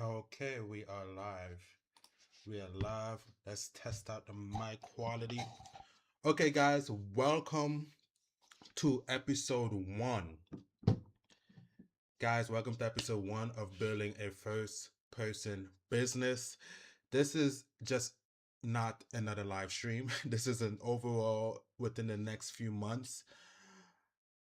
Okay, we are live. We are live. Let's test out the mic quality. Okay, guys, welcome to episode one. Guys, welcome to episode one of Building a First Person Business. This is just not another live stream. This is an overall within the next few months.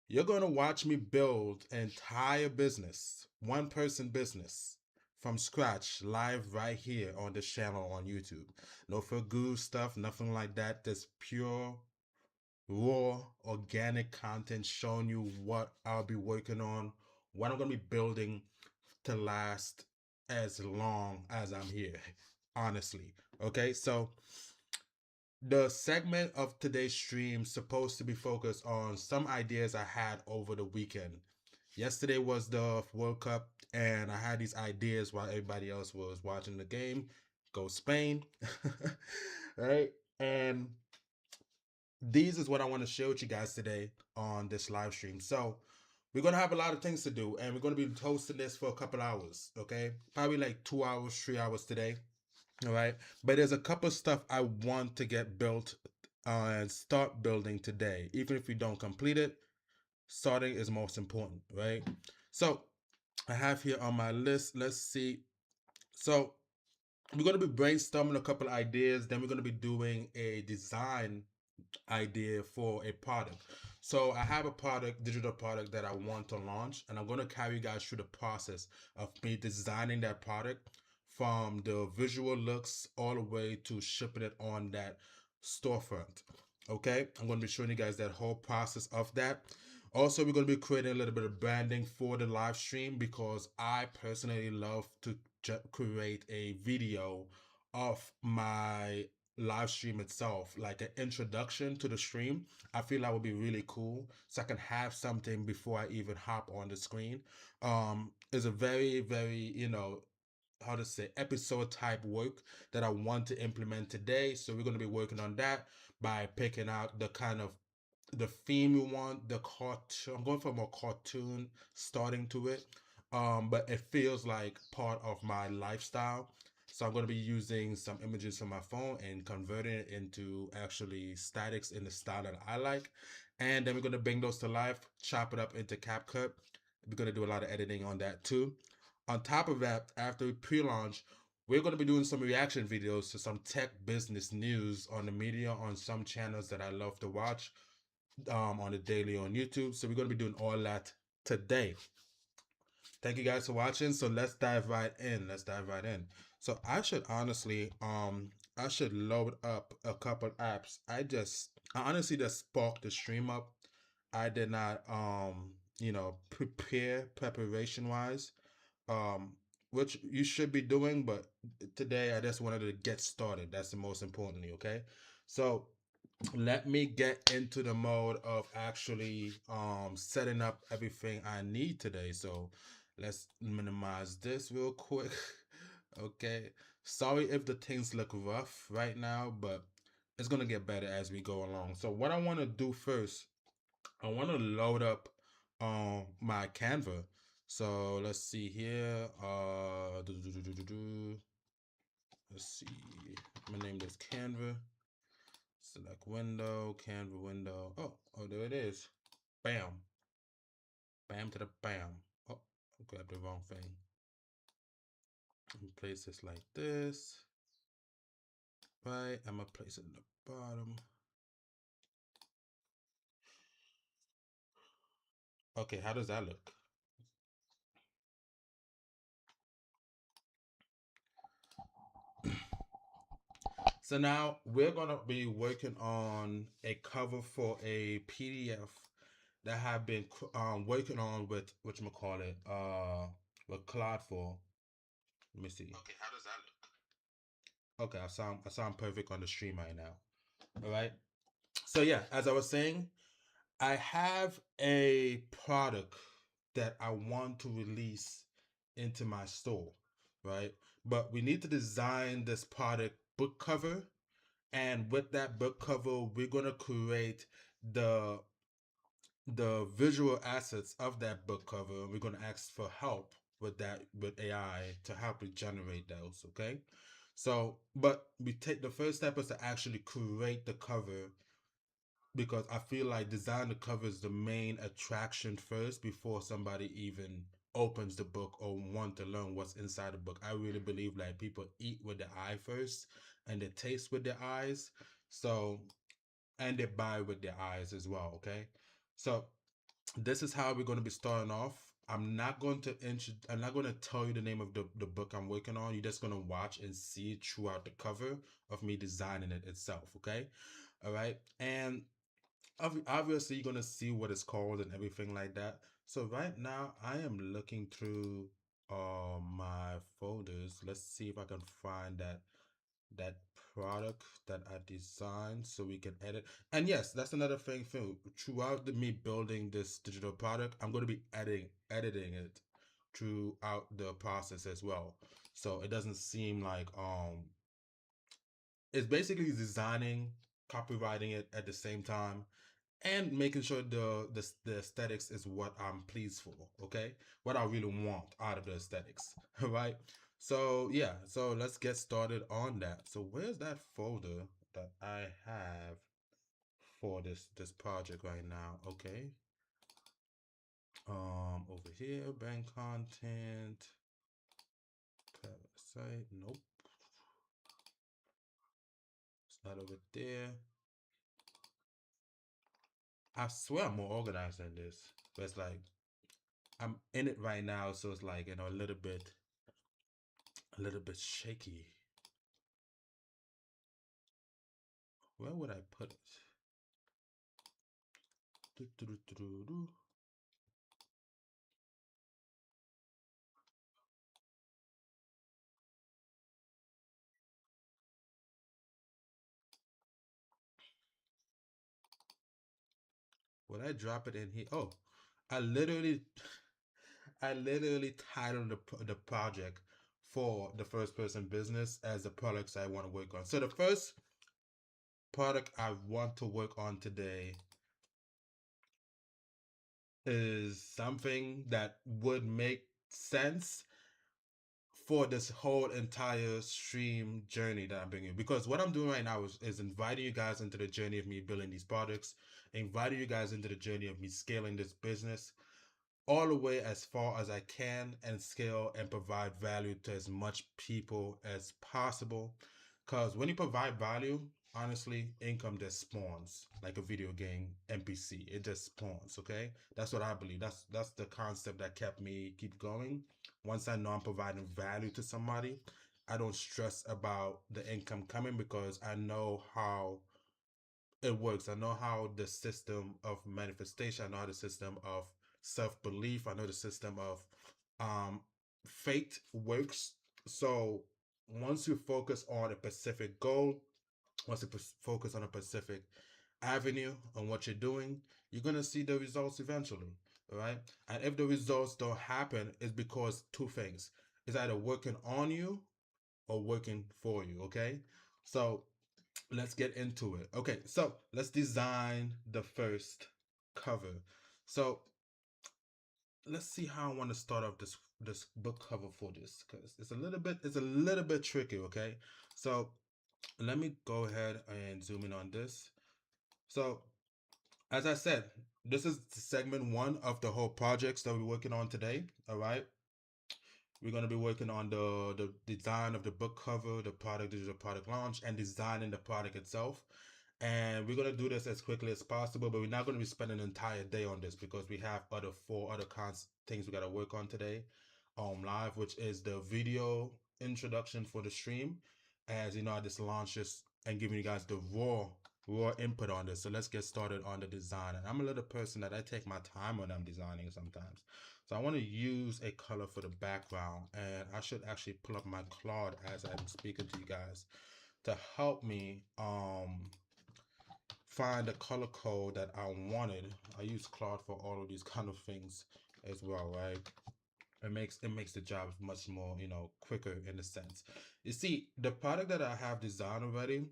You're going to watch me build an entire business, one person business from scratch, live right here on this channel on YouTube. No for guru stuff, nothing like that. Just pure, raw, organic content showing you what I'll be working on, what I'm going to be building to last as long as I'm here, honestly. Okay, so the segment of today's stream supposed to be focused on some ideas I had over the weekend. Yesterday was the World Cup, and I had these ideas while everybody else was watching the game. Go Spain, right? And these is what I want to share with you guys today on this live stream. So we're gonna have a lot of things to do, and we're gonna be hosting this for a couple hours. Okay, probably like 2 hours, 3 hours today. All right, but there's a couple stuff I want to get built and start building today. Even if we don't complete it, starting is most important, right? So I have here on my list. Let's see. So we're going to be brainstorming a couple of ideas. Then we're going to be doing a design idea for a product. So I have a product, digital product that I want to launch, and I'm going to carry you guys through the process of me designing that product from the visual looks all the way to shipping it on that storefront. Okay, I'm going to be showing you guys that whole process of that. Also, we're going to be creating a little bit of branding for the live stream because I personally love to create a video of my live stream itself, like an introduction to the stream. I feel that would be really cool. So I can have something before I even hop on the screen. It's a very, how to say episode type work that I want to implement today. So we're going to be working on that by picking out the kind of the theme you want, the cartoon. I'm going for more cartoon starting to it. But it feels like part of my lifestyle. So I'm going to be using some images from my phone and converting it into actually statics in the style that I like. And then we're going to bring those to life, chop it up into CapCut. We're going to do a lot of editing on that too. On top of that, after we pre-launch, we're going to be doing some reaction videos to some tech business news on the media on some channels that I love to watch on the daily on YouTube. So we're going to be doing all that today. Thank you guys for watching. So let's dive right in. Let's dive right in. So I should honestly, I should load up a couple apps. I honestly just sparked the stream up. I did not, prepare preparation wise, um, which you should be doing. But today I just wanted to get started. That's the most importantly. Okay. So let me get into the mode of actually setting up everything I need today. So let's minimize this real quick. Okay. Sorry if the things look rough right now, but it's gonna get better as we go along. So what I want to do first, I want to load up my Canva. So let's see here. Let's see. I'm gonna name this Canva. Select window, Canva window. Oh, there it is. Bam. Bam to the bam. Oh, I grabbed the wrong thing. Place this like this. Right. I'm going to place it in the bottom. Okay, how does that look? So now we're going to be working on a cover for a PDF that I have been working on with, whatchamacallit, with Claude for. Let me see. Okay, how does that look? Okay, I sound perfect on the stream right now. All right. So yeah, as I was saying, I have a product that I want to release into my store, right? But we need to design this product book cover, and with that book cover, we're gonna create the visual assets of that book cover. We're gonna ask for help with that with AI to help you generate those. Okay, so but we take the first step is to actually create the cover because I feel like design the cover is the main attraction first before somebody even opens the book or want to learn what's inside the book. I really believe like people eat with their eye first and they taste with their eyes. So and they buy with their eyes as well. Okay, so this is how we're going to be starting off. I'm not going to tell you the name of the book I'm working on. You're just going to watch and see it throughout the cover of me designing it itself. Okay, all right, and obviously you're gonna see what it's called and everything like that. So right now I am looking through my folders. Let's see if I can find that product that I designed so we can edit. And yes, that's another thing too. Throughout me building this digital product, I'm gonna be editing it throughout the process as well. So it doesn't seem like it's basically designing, copywriting it at the same time and making sure the aesthetics is what I'm pleased for. Okay, what I really want out of the aesthetics. Right. So yeah, so let's get started on that. So where's that folder that I have for this project right now? Okay, over here, bank content, site. Nope, it's not over there. I swear I'm more organized than this, but it's like I'm in it right now, so it's like a little bit shaky. Where would I put it? Do, do, do, do, do, do. Would I drop it in here? Oh, I literally, I literally titled the project for the first person business as the products I want to work on. So the first product I want to work on today is something that would make sense for this whole entire stream journey that I'm bringing. Because what I'm doing right now is inviting you guys into the journey of me building these products, inviting you guys into the journey of me scaling this business, all the way as far as I can and scale and provide value to as much people as possible. Because when you provide value, honestly, income just spawns like a video game NPC. It just spawns. Okay, that's what I believe. That's the concept that kept me keep going. Once I know I'm providing value to somebody, I don't stress about the income coming because I know how it works. I know how the system of manifestation, I know how the system of self belief, I know the system of um, fate works. So once you focus on a specific goal, once you focus on a specific avenue on what you're doing, you're gonna see the results eventually. All right. And if the results don't happen, it's because two things. It's either working on you or working for you. Okay. So let's get into it. Okay, so let's design the first cover. So let's see how I want to start off this book cover for this because it's a little bit tricky. Okay, so let me go ahead and zoom in on this. So as I said, this is segment one of the whole projects that we're working on today. All right, we're going to be working on the design of the book cover, the product digital product launch, and designing the product itself. And we're gonna do this as quickly as possible, but we're not gonna be spending an entire day on this because we have four other things we gotta work on today, live, which is the video introduction for the stream. As you know, I just launched this and giving you guys the raw input on this. So let's get started on the design. And I'm a little person that I take my time when I'm designing sometimes. So I want to use a color for the background, and I should actually pull up my Claude as I'm speaking to you guys to help me find the color code that I wanted. I use Claude for all of these kind of things as well, right? It makes the job much more, quicker in a sense. You see, the product that I have designed already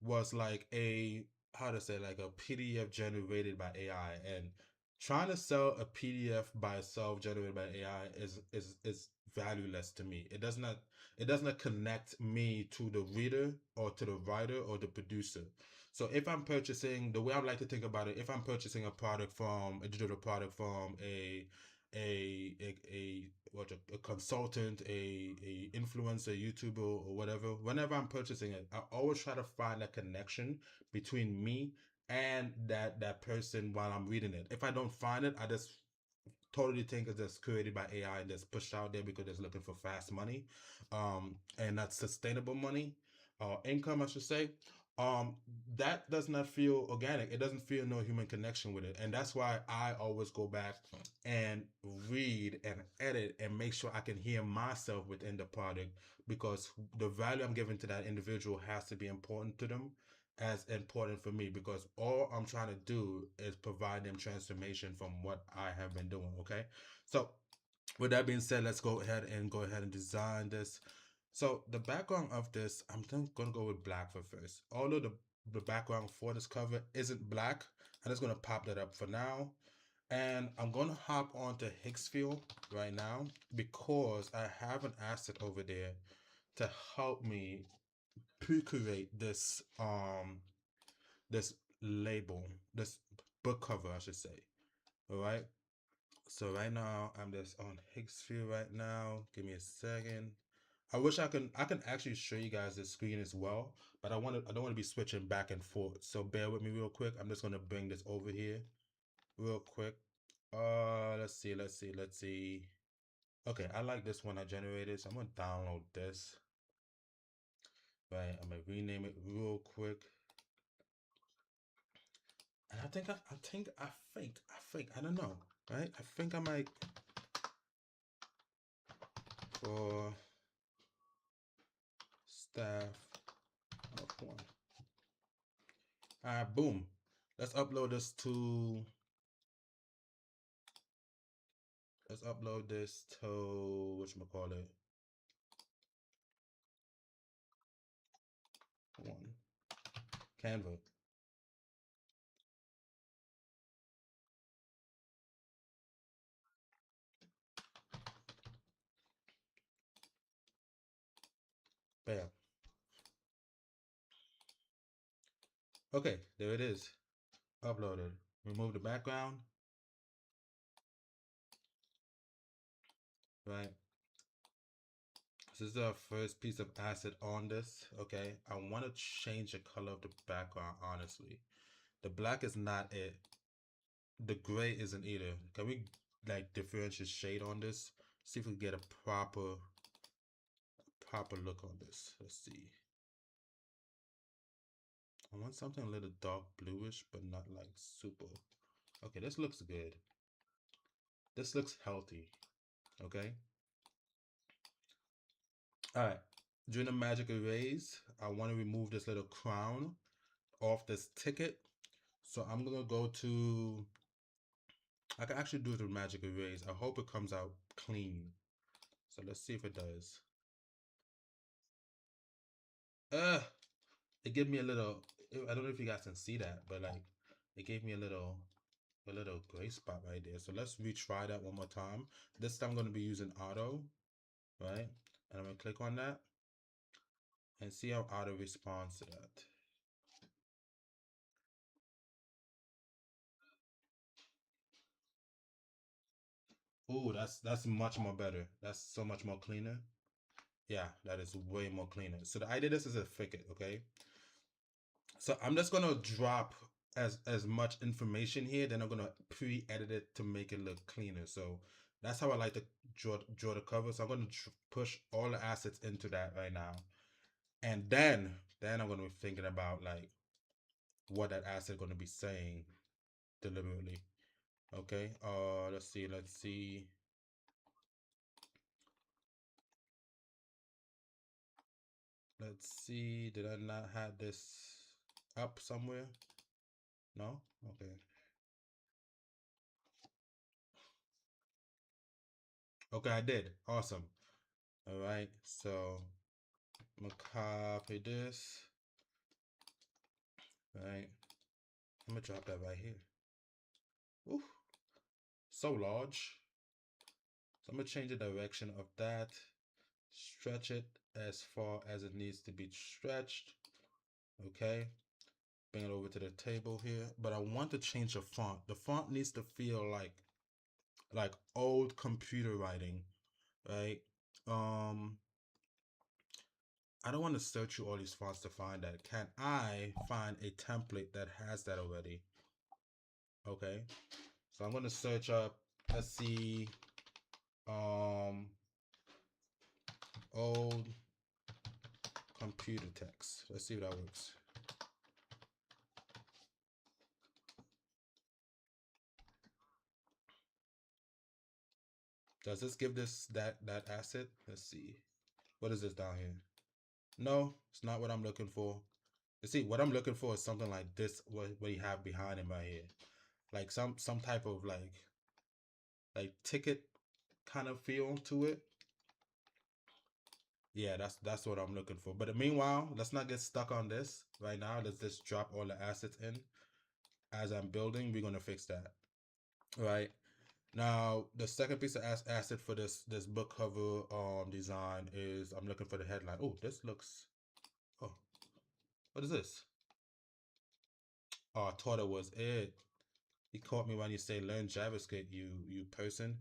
was like a how to say like a PDF generated by AI, and trying to sell a PDF by itself generated by AI is valueless to me. It does not connect me to the reader or to the writer or the producer. So if I'm purchasing, the way I like to think about it, if I'm purchasing a digital product from a consultant, a influencer, YouTuber, or whatever, whenever I'm purchasing it, I always try to find a connection between me and that person while I'm reading it. If I don't find it, I just totally think it's just created by AI and just pushed out there because it's looking for fast money, and not sustainable money, income, I should say. Um, that does not feel organic. It doesn't feel no human connection with it, and that's why I always go back and read and edit and make sure I can hear myself within the product, because the value I'm giving to that individual has to be important to them as important for me, because all I'm trying to do is provide them transformation from what I have been doing. Okay. So with that being said, let's go ahead and design this. So the background of this, I'm gonna go with black for first. Although the background for this cover isn't black, I'm just gonna pop that up for now. And I'm gonna hop onto Hicksfield right now because I have an asset over there to help me pre-create this label, this book cover, I should say. All right. So right now I'm just on Hicksfield right now. Give me a second. I wish I can actually show you guys the screen as well, but I don't want to be switching back and forth. So bear with me real quick. I'm just gonna bring this over here real quick. Let's see. Okay, I like this one I generated, so I'm gonna download this. Right, I'm gonna rename it real quick. And I don't know, right? I think I might for staff of one. All right, boom. Let's upload this to. Let's upload this to whatchamacallit, one Canva. Bam. Okay, there it is. Uploaded. Remove the background. Right. This is the first piece of asset on this. Okay. I want to change the color of the background, honestly. The black is not it. The gray isn't either. Can we like differentiate shade on this? See if we get a proper look on this. Let's see. I want something a little dark bluish, but not like super. Okay, this looks good. This looks healthy. Okay. All right. During the magic erase, I want to remove this little crown off this ticket. So I'm gonna go to. I can actually do it with magic erase. I hope it comes out clean. So let's see if it does. Uh, it gave me a little. I don't know if you guys can see that, but like, it gave me a little gray spot right there. So let's retry that one more time. This time I'm gonna be using auto, right? And I'm gonna click on that and see how auto responds to that. Ooh, that's much more better. That's so much more cleaner. Yeah, that is way more cleaner. So the idea this is a thicket, okay? So I'm just gonna drop as much information here, then I'm gonna pre-edit it to make it look cleaner. So that's how I like to draw the cover. So I'm gonna push all the assets into that right now, and then I'm gonna be thinking about like what that asset gonna be saying deliberately. Okay. Let's see. Let's see. Did I not have this up somewhere? No? Okay. Okay, I did. Awesome. All right. So I'm gonna copy this. Right. I'm gonna drop that right here. Ooh. so large. So I'm gonna change the direction of that, stretch it as far as it needs to be stretched. Okay, bring it over to the table here. But I want to change the font. The font needs to feel like old computer writing, right? Um, I don't want to search through all these fonts to find that. Can I find a template that has that already? Okay, so I'm gonna search up. Let's see. Old computer text. Let's see if that works. Does this give this that asset? Let's see. What is this down here? No, it's not what I'm looking for. You see, what I'm looking for is something like this. What you have behind him right here, like some type of like ticket kind of feel to it. Yeah, that's what I'm looking for. But meanwhile, let's not get stuck on this right now. Let's just drop all the assets in as I'm building. We're gonna fix that. Right. Now, the second piece of asset for this book cover design is I'm looking for the headline. Oh, this looks. Oh, what is this? Oh, I thought it was it. You caught me when you say learn JavaScript, you person.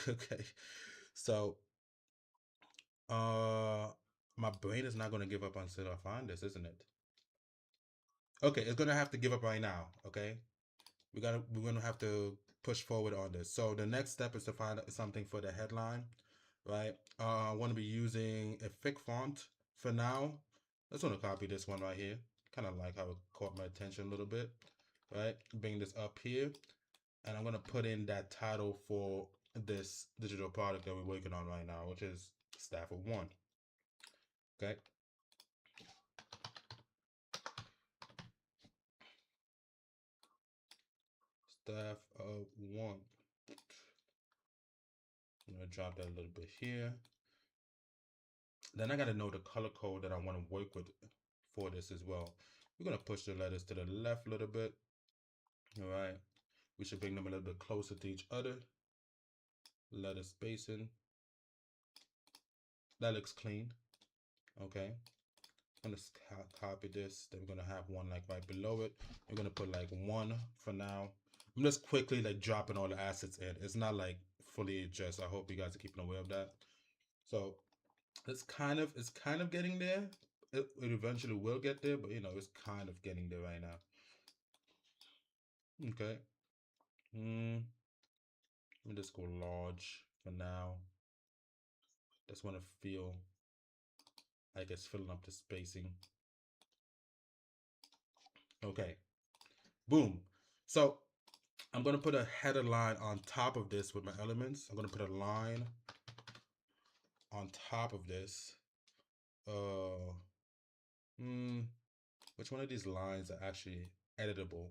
Okay, so uh, my brain is not gonna give up until I find this, isn't it? Okay, it's gonna have to give up right now. Okay, we're gonna have to push forward on this. So the next step is to find something for the headline, right? I want to be using a thick font for now. I just want to copy this one right here. Kind of like how it caught my attention a little bit, right? Bring this up here, and I'm gonna put in that title for this digital product that we're working on right now, which is Stafford 1. Okay. Staff of 1. I'm gonna drop that a little bit here. Then I got to know the color code that I want to work with for this as well. We're going to push the letters to the left a little bit. All right. We should bring them a little bit closer to each other. Letter spacing. That looks clean. Okay. I'm going to copy this. Then we're going to have one like right below it. We're going to put like 1 for now. I'm just quickly like dropping all the assets in. It's not like fully addressed. I hope you guys are keeping aware of that. So it's kind of getting there. It eventually will get there, but it's kind of getting there right now. Okay. Let me just go large for now. Just want to feel like it's filling up the spacing. Okay. Boom. So I'm gonna put a header line on top of this with my elements. I'm gonna put a line on top of this. Which one of these lines are actually editable?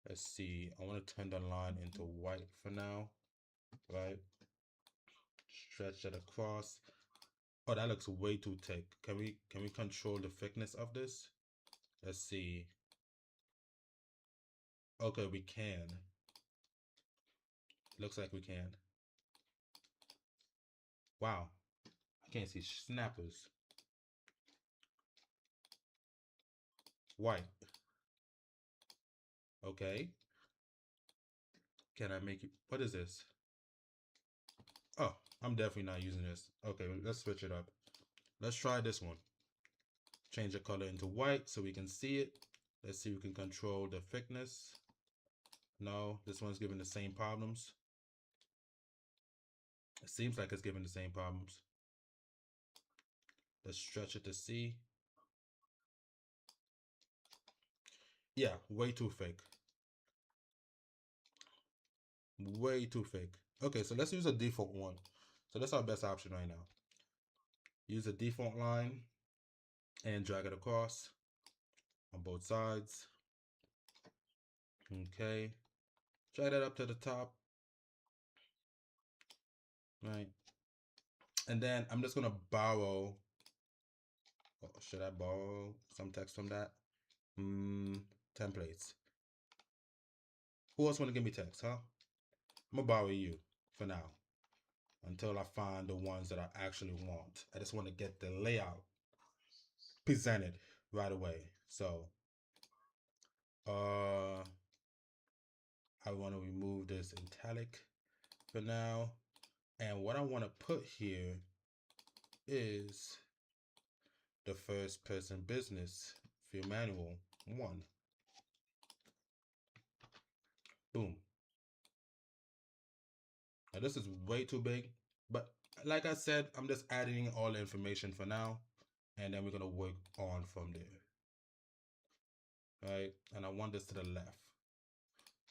Let's see. I want to turn the line into white for now, right? Stretch it across. Oh, that looks way too thick. Can we control the thickness of this? Let's see. Okay, we can. Looks like we can. Wow. I can't see snappers. White. Okay. Can I make it? What is this? Oh, I'm definitely not using this. Okay, let's switch it up. Let's try this one. Change the color into white so we can see it. Let's see if we can control the thickness. No, this one's giving the same problems. It seems like it's giving the same problems. Let's stretch it to see. Yeah, way too thick. Way too thick. Okay, so let's use a default one. So that's our best option right now. Use a default line and drag it across on both sides. Okay. Drag that up to the top. Right. And then I'm just gonna borrow. Oh, should I borrow some text from that? Templates. Who else wanna give me text, huh? I'm gonna borrow you for now until I find the ones that I actually want. I just want to get the layout presented right away. So I want to remove this italic for now. And what I want to put here is the first person business field manual 1. Boom. Now this is way too big, but like I said, I'm just adding all the information for now, and then we're gonna work on from there, right? And I want this to the left,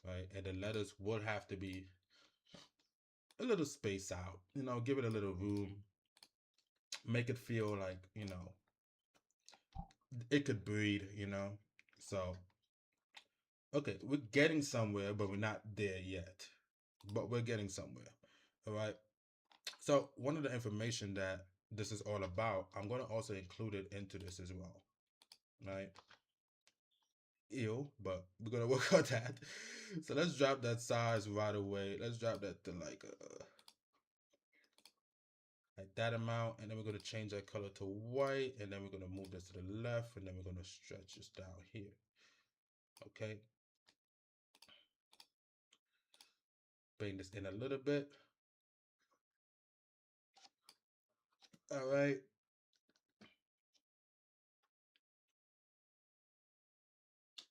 right? And the letters will have to be a little space out, give it a little room, make it feel like, it could breathe, So, okay, we're getting somewhere, but we're not there yet. But we're getting somewhere, all right? So, one of the information that this is all about, I'm going to also include it into this as well, right? Ew, but we're going to work on that. So, let's drop that size right away. Let's drop that to like that amount, and then we're going to change that color to white, and then we're going to move this to the left, and then we're going to stretch this down here. Okay, bring this in a little bit. All right,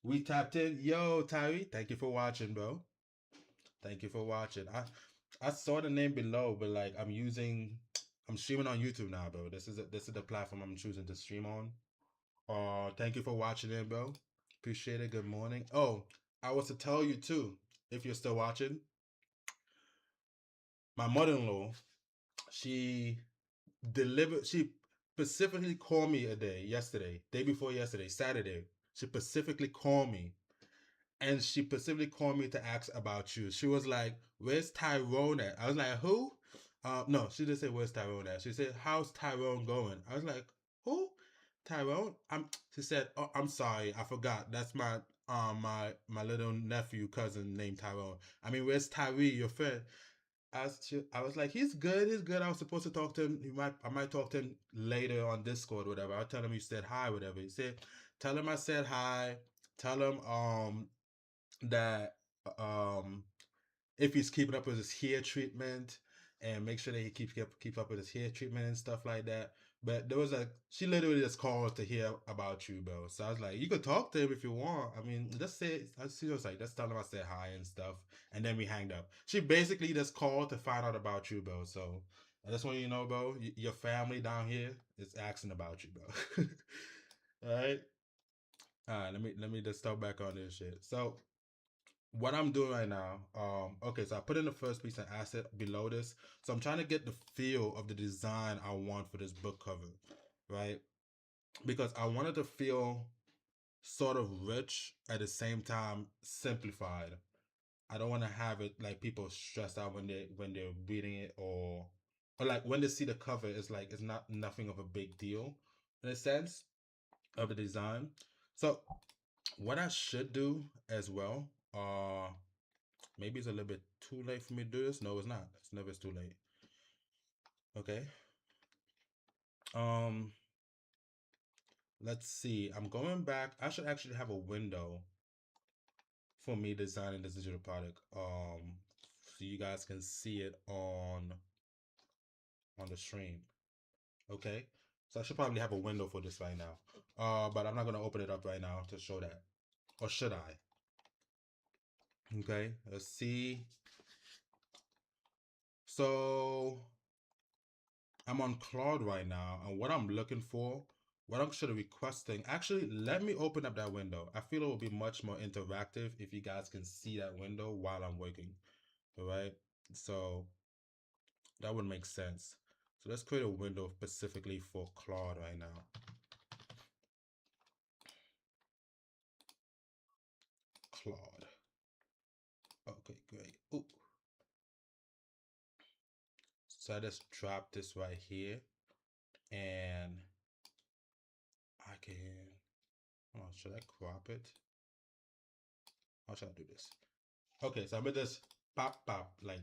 we tapped in. Yo, Tyree, thank you for watching, bro. Thank you for watching. I saw the name below, but like I'm streaming on YouTube now, bro. This is the platform I'm choosing to stream on. Thank you for watching it, bro. Appreciate it. Good morning. Oh, I was to tell you too, if you're still watching, my mother-in-law, she she specifically called me a day before yesterday, Saturday. She specifically called me, and she specifically called me to ask about you. She was like, "Where's Tyrone at?" I was like, "Who?" No, she didn't say where's Tyrone at. She said, "How's Tyrone going?" I was like, "Who? Tyrone?" She said, "Oh, I'm sorry, I forgot. That's my little nephew cousin named Tyrone. I mean, where's Tyree, your friend?" I was like, he's good, he's good. I was supposed to talk to him. I might talk to him later on Discord, whatever. I'll tell him you said hi, whatever. He said, tell him I said hi. Tell him that um if he's keeping up with his hair treatment, and make sure that he keep up with his hair treatment and stuff like that. But there was she literally just called to hear about you, bro. So I was like, you could talk to him if you want. I mean, just say, she was like, just tell him I said hi and stuff, and then we hanged up. She basically just called to find out about you, bro. So I just want you to know, bro, your family down here is asking about you, bro. All right. All right, let me just start back on this shit. So what I'm doing right now, okay, so I put in the first piece of asset below this. So I'm trying to get the feel of the design I want for this book cover, right? Because I wanted to feel sort of rich at the same time simplified. I don't want to have it like people stressed out when they're reading it, or like when they see the cover, it's like it's not nothing of a big deal in a sense of the design. So what I should do as well, maybe it's a little bit too late for me to do this. No, it's not. It's never too late. Okay. Um, let's see. I'm going back. I should actually have a window for me designing this digital product. So you guys can see it on the stream. Okay. So I should probably have a window for this right now. But I'm not gonna open it up right now to show that. Or should I? Okay. Let's see. So I'm on Claude right now, and what I'm looking for, what I'm sort of requesting, actually, let me open up that window. I feel it will be much more interactive if you guys can see that window while I'm working, all right? So that would make sense. So let's create a window specifically for Claude right now. Claude. Okay, great. Ooh. So I just drop this right here, and I can, oh, should I crop it? How should I do this? Okay, so I'm gonna just pop pop like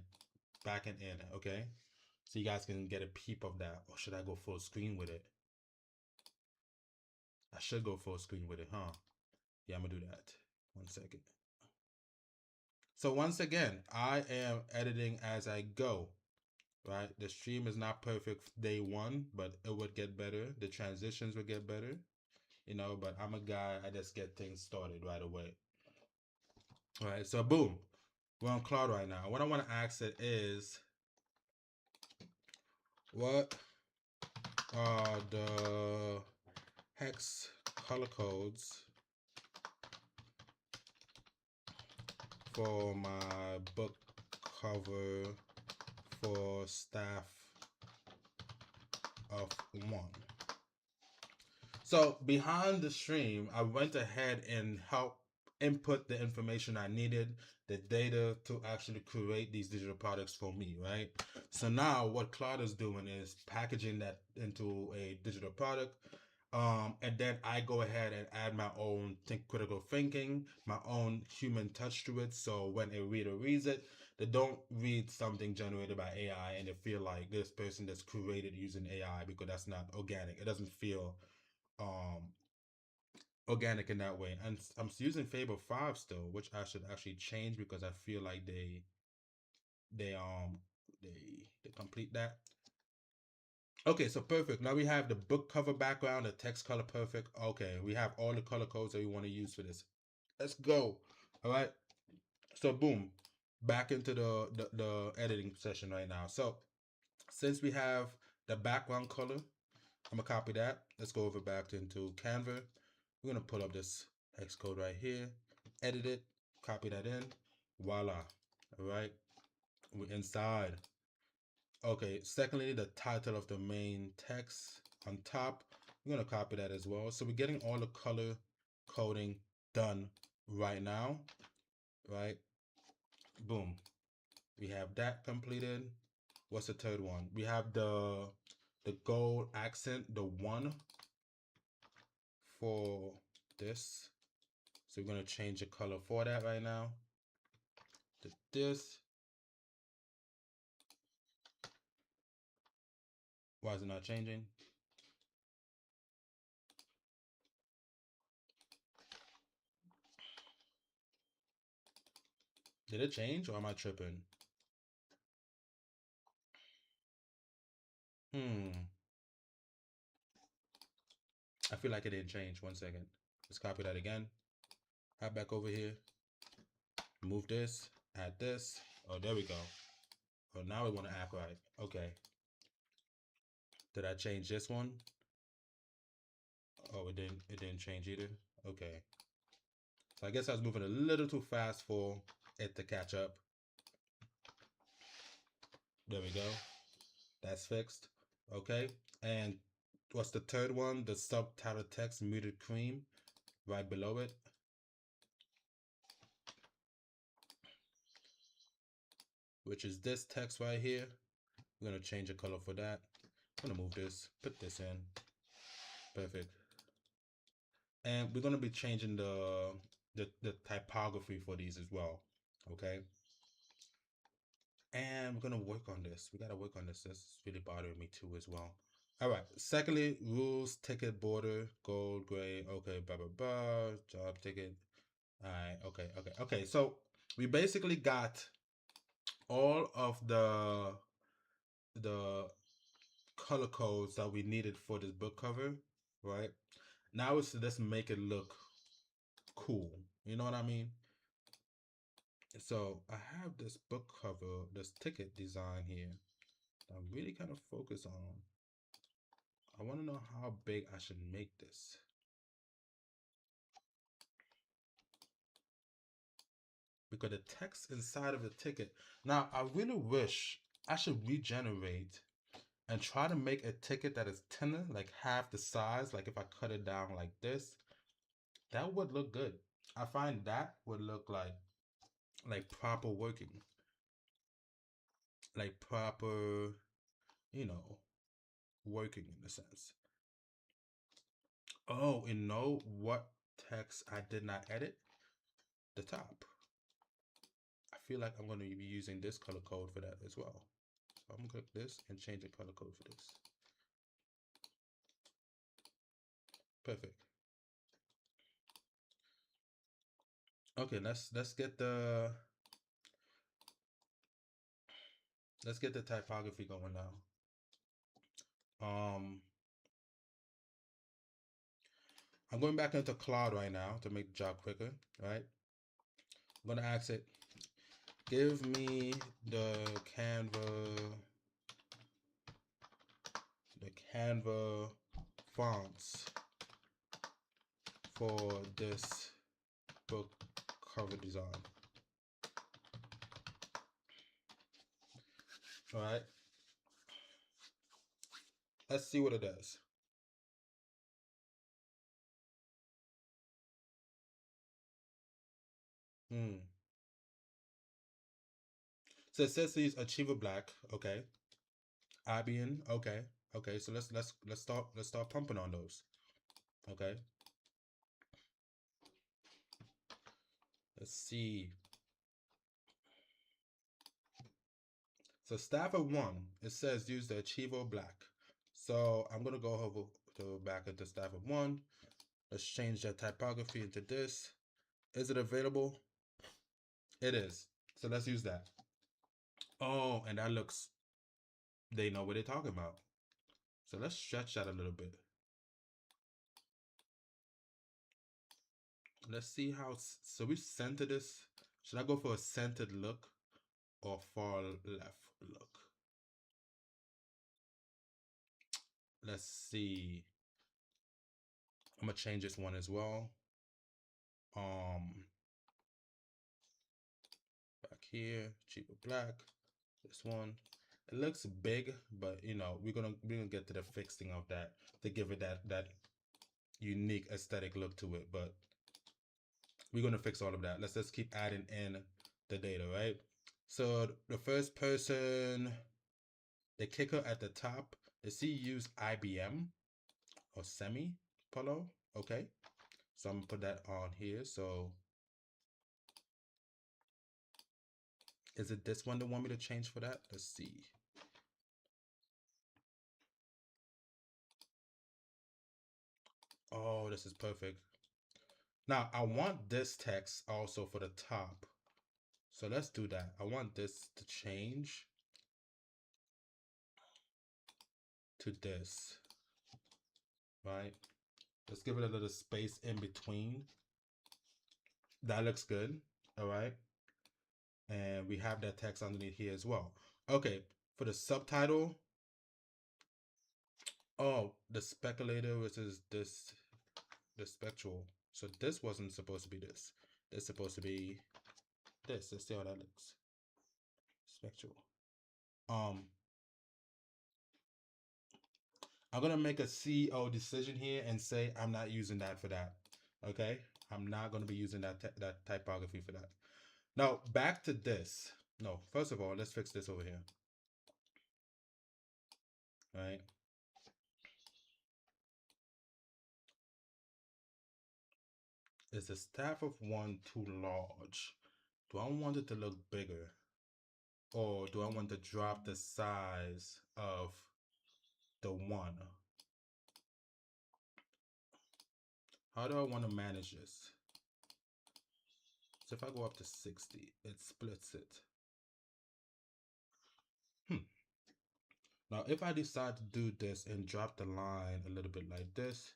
back and in, okay? So you guys can get a peep of that. Or should I go full screen with it? I should go full screen with it, huh? Yeah, I'm gonna do that. 1 second. So once again, I am editing as I go, right? The stream is not perfect day one, but it would get better. The transitions would get better, but I'm a guy, I just get things started right away. All right, so boom, we're on Cloud right now. What I want to ask it is, what are the hex color codes for my book cover for staff of 1? So behind the stream, I went ahead and helped input the information I needed, the data to actually create these digital products for me, right? So now what Claude is doing is packaging that into a digital product. And then I go ahead and add my own critical thinking, my own human touch to it. So when a reader reads it, they don't read something generated by AI and they feel like this person that's created using AI, because that's not organic. It doesn't feel um organic in that way. And I'm using Fable 5 still, which I should actually change because I feel like they they complete that. Okay, so perfect. Now we have the book cover background, the text color perfect. Okay, we have all the color codes that we want to use for this. Let's go. All right. So boom, back into the editing session right now. So since we have the background color, I'm gonna copy that. Let's go over back into Canva. We're gonna pull up this hex code right here, edit it, copy that in, voila. All right, we're inside. Okay, secondly, the title of the main text on top, we're gonna copy that as well. So we're getting all the color coding done right now, right? Boom, we have that completed. What's the third one? We have the gold accent, the 1 for this. So we're gonna change the color for that right now to this. Why is it not changing? Did it change or am I tripping? I feel like it didn't change. 1 second. Let's copy that again. Hop back over here. Move this. Add this. Oh, there we go. Oh, now we want to act right. Okay. Did I change this one? Oh, it didn't. It didn't change either. Okay. So I guess I was moving a little too fast for it to catch up. There we go. That's fixed. Okay. And what's the third one? The subtitle text muted cream right below it. Which is this text right here. We're going to change the color for that. I'm going to move this, put this in. Perfect. And we're going to be changing the typography for these as well. Okay. And we're going to work on this. We got to work on this. This is really bothering me too as well. All right. Secondly, rules, ticket, border, gold, gray. Okay. Blah, blah, blah. Job ticket. All right. Okay. Okay. Okay. So we basically got all of the color codes that we needed for this book cover, right? Now it's to just make it look cool. You know what I mean? So I have this book cover, this ticket design here that I'm really kind of focused on. I want to know how big I should make this. Because the text inside of the ticket. Now, I really wish I should regenerate and try to make a ticket that is thinner, like half the size. Like if I cut it down like this, that would look good. I find that would look like proper working, like proper, working in a sense. Oh, and know what text I did not edit? The top. I feel like I'm going to be using this color code for that as well. So I'm going to click this and change the color code for this. Perfect. Okay, let's get the typography going now. I'm going back into Claude right now to make the job quicker, right? I'm going to ask it, give me the Canva fonts for this book cover design. All right. Let's see what it does. So it says these Achiever Black, okay. Albion, okay. Okay, so let's start pumping on those. Okay. Let's see. So staff of 1, it says use the Achiever Black. So I'm gonna go over to back into staff of 1. Let's change that typography into this. Is it available? It is. So let's use that. Oh, and that looks, they know what they're talking about. So let's stretch that a little bit. Let's see how, so we center this. Should I go for a centered look or far left look? Let's see. I'm gonna change this one as well. Back here, cheaper black. This one. It looks big, but you know, we're gonna get to the fixing of that to give it that unique aesthetic look to it. But we're gonna fix all of that. Let's just keep adding in the data, right? So the first person, the kicker at the top, does he use IBM or semi polo? Okay, so I'm gonna put that on here. So is it this one that want me to change for that? Let's see. Oh, this is perfect. Now I want this text also for the top. So let's do that. I want this to change to this, right? Let's give it a little space in between. That looks good, all right? And we have that text underneath here as well. Okay, for the subtitle, oh, the speculator versus this, the spectral. So this wasn't supposed to be this. It's supposed to be this. Let's see how that looks. Spectral. I'm gonna make a CEO decision here and say I'm not using that for that. Okay, I'm not gonna be using that that typography for that. Now back to this. No, first of all, let's fix this over here. All right. Is the staff of 1 too large? Do I want it to look bigger? Or do I want to drop the size of the 1? How do I want to manage this? So if I go up to 60, it splits it. Now, if I decide to do this and drop the line a little bit like this,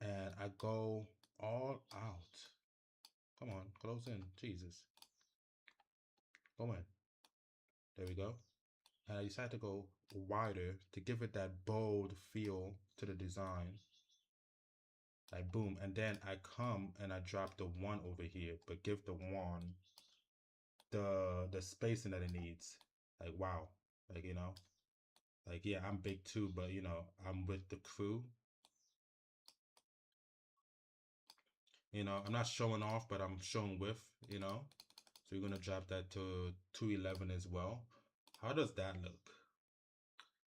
and I go all out. Come on, close in, Jesus. Go in. There we go. And I decide to go wider to give it that bold feel to the design. Like boom, and then I come and I drop the 1 over here, but give the 1 the spacing that it needs. Like wow, like you know, like yeah, I'm big too, but you know, I'm with the crew. You know, I'm not showing off, but I'm showing with. You know, so we're gonna drop that to 211 as well. How does that look?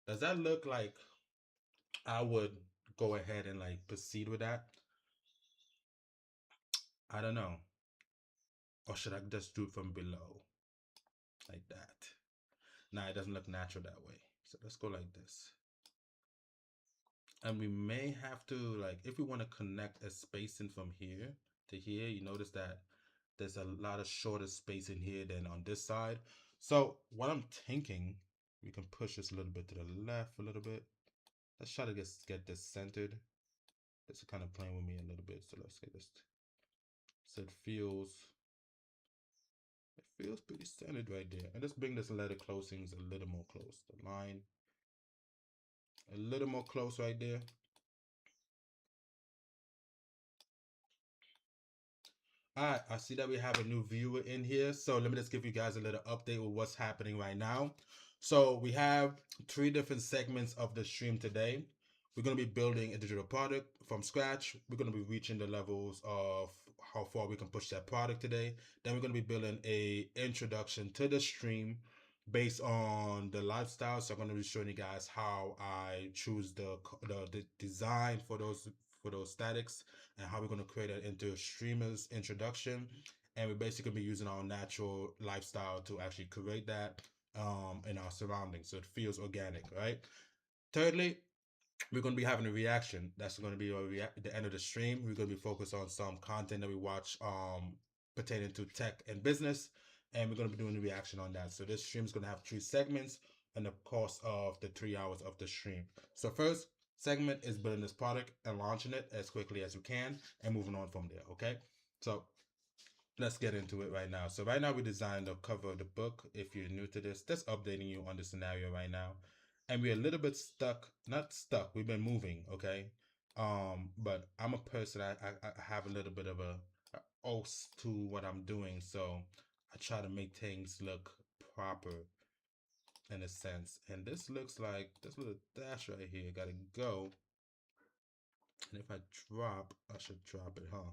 Does that look like I would go ahead and like proceed with that? I don't know. Or should I just do it from below? like that. Now it doesn't look natural that way. So let's go like this. And we may have to, like, if we want to connect a spacing from here to here, you notice that there's a lot of shorter space in here than on this side. So what I'm thinking, we can push this a little bit to the left a little bit. Let's try to get this centered. This is kind of playing with me a little bit. So let's get this. So it feels pretty centered right there. And let's bring this letter closings a little more close. The line a little more close right there. All right, I see that we have a new viewer in here. So let me just give you guys a little update with what's happening right now. So we have 3 different segments of the stream today. We're going to be building a digital product from scratch. We're going to be reaching the levels of how far we can push that product today. Then we're going to be building a introduction to the stream based on the lifestyle. So I'm going to be showing you guys how I choose the design for those statics and how we're going to create it into a streamer's introduction. And we're basically be using our natural lifestyle to actually create that in our surroundings, so it feels organic, right? Thirdly, we're going to be having a reaction. That's going to be at the end of the stream. We're going to be focused on some content that we watch pertaining to tech and business, and we're going to be doing a reaction on that. So this stream is going to have 3 segments in the course of the 3 hours of the stream. So first segment is building this product and launching it as quickly as we can and moving on from there, okay? So let's get into it right now. So right now we designed the cover of the book. If you're new to this, that's updating you on the scenario right now. And we're a little bit stuck, not stuck, we've been moving, okay? But I'm a person, I have a little bit of a os to what I'm doing. So I try to make things look proper in a sense. And this looks like this little dash right here gotta go. And if I drop, I should drop it, huh?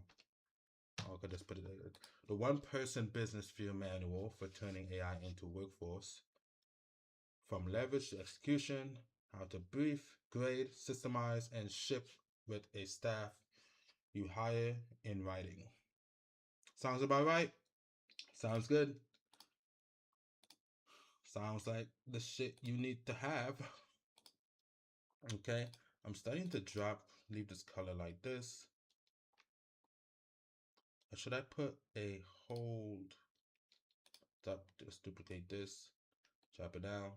Okay, just put it there. The one-person business field manual for turning AI into workforce. From leverage to execution, how to brief, grade, systemize, and ship with a staff you hire in writing. Sounds about right? Sounds good? Sounds like the shit you need to have. Okay, I'm starting to leave this color like this. Or should I put a hold? Just duplicate this, drop it down.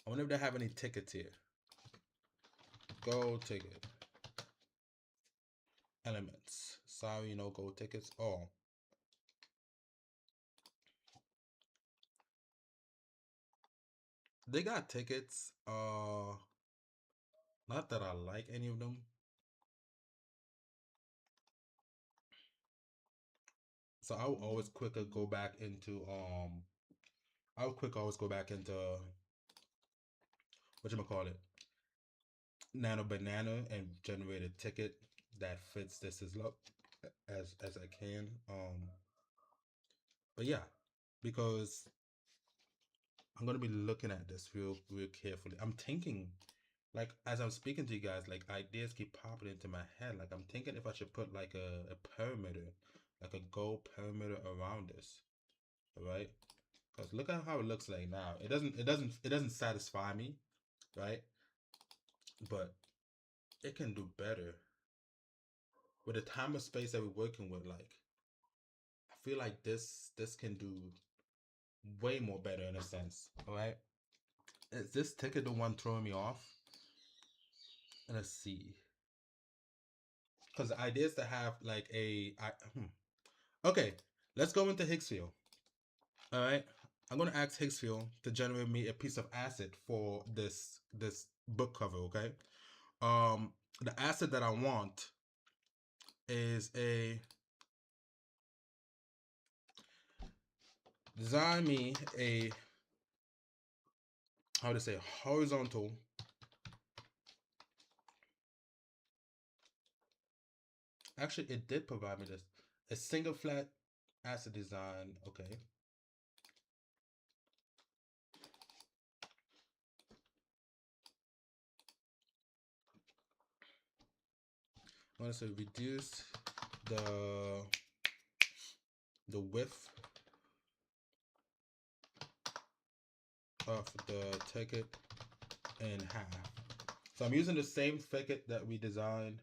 I wonder if they have any tickets here. Gold ticket. Elements. Sorry, no gold tickets. Oh. They got tickets. Not that I like any of them. So I will always quicker go back into I would quick always go back into whatchamacallit, Nano Banana and generate a ticket that fits this as low as I can. But yeah, because I'm gonna be looking at this real carefully. I'm thinking, like, as I'm speaking to you guys, like ideas keep popping into my head. Like I'm thinking if I should put like a perimeter, like a gold perimeter around this, right? Because look at how it looks like now. It doesn't satisfy me, right? But it can do better with the time of space that we're working with. Like I feel like this can do way more better in a sense. All right, is this ticket the one throwing me off? Let's see. Because the idea is to have like okay, let's go into Higgsfield. All right, I'm gonna ask Higgsfield to generate me a piece of asset for this book cover. Okay, the asset that I want is a design me a, how to say, horizontal actually it did provide me this, a single flat asset design. Okay, I want to say reduce the width of the ticket in half. So I'm using the same ticket that we designed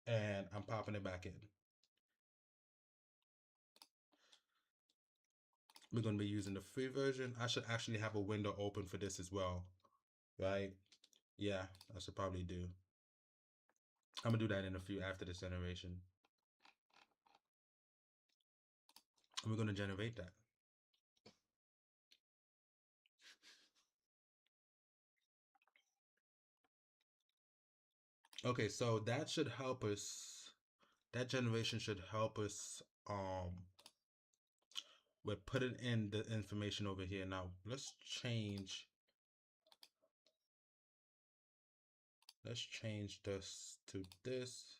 and I'm popping it back in. We're going to be using the free version. I should actually have a window open for this as well, right? Yeah, I should probably do. I'm going to do that in a few after this generation. And we're going to generate that. Okay, so that should help us. That generation should help us with putting in the information over here. Now let's change this to this.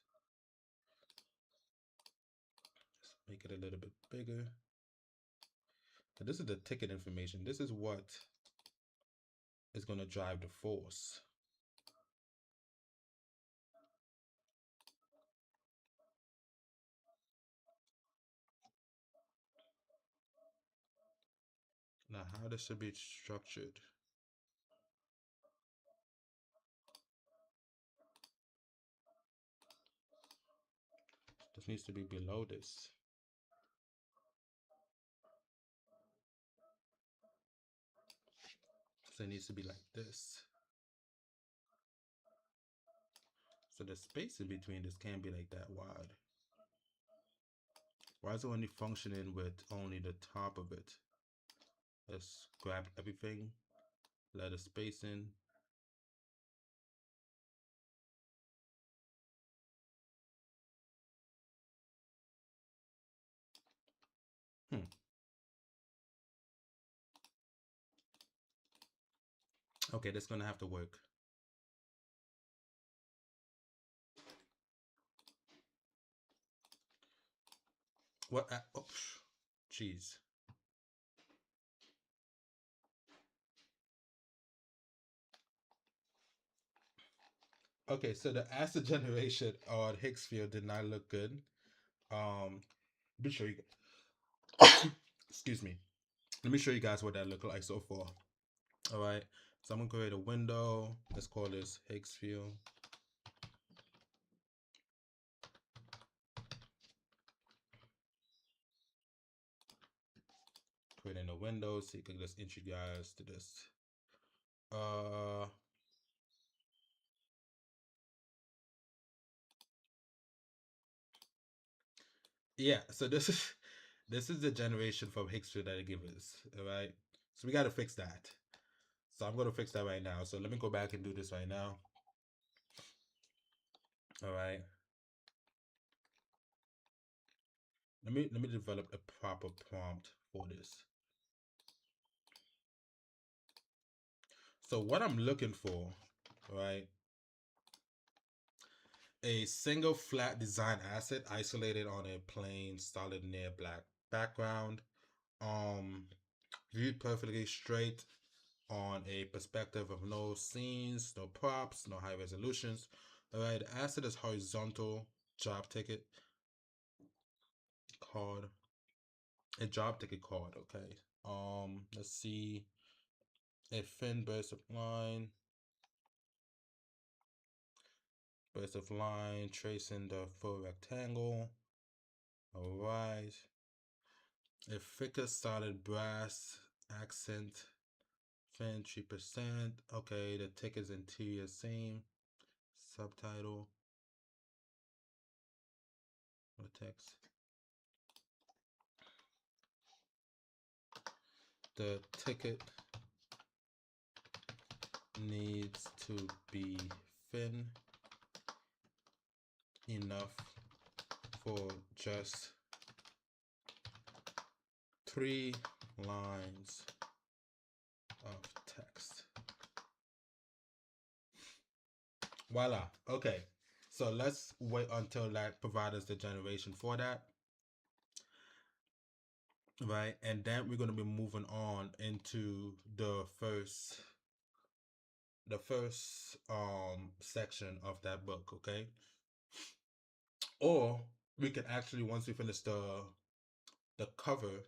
Let's make it a little bit bigger. So this is the ticket information. This is what is going to drive the force. Now how this should be structured. This needs to be below this. So it needs to be like this. So the space in between this can't be like that wide. Why is it only functioning with only the top of it? Let's grab everything, let a space in. Okay, that's gonna have to work. What? Oh, jeez. Okay, so the acid generation on Higgs field did not look good. Let me show you. Excuse me. Let me show you guys what that looked like so far. All right. So I'm gonna create a window. Let's call this Higgs field. Creating a window so you can just introduce you guys to this. Yeah. So this is the generation from Higgs field that it gives us. All right. So we got to fix that. So I'm gonna fix that right now. So let me go back and do this right now. All right. Let me develop a proper prompt for this. So what I'm looking for, right? A single flat design asset isolated on a plain solid near black background. Viewed perfectly straight on a perspective of no scenes, no props, no high resolutions. All right, the asset is horizontal job ticket card. A job ticket card, okay. Let's see. A thin burst of line. Burst of line tracing the full rectangle. Alright. A thicker solid brass accent. Thin 3%. Okay, the ticket's interior same. Subtitle. What text? The ticket needs to be thin enough for just 3 lines of text. Voila. Okay. So let's wait until that provides us the generation for that. Right. And then we're going to be moving on into the first section of that book, okay? Or we can actually, once we finish the cover,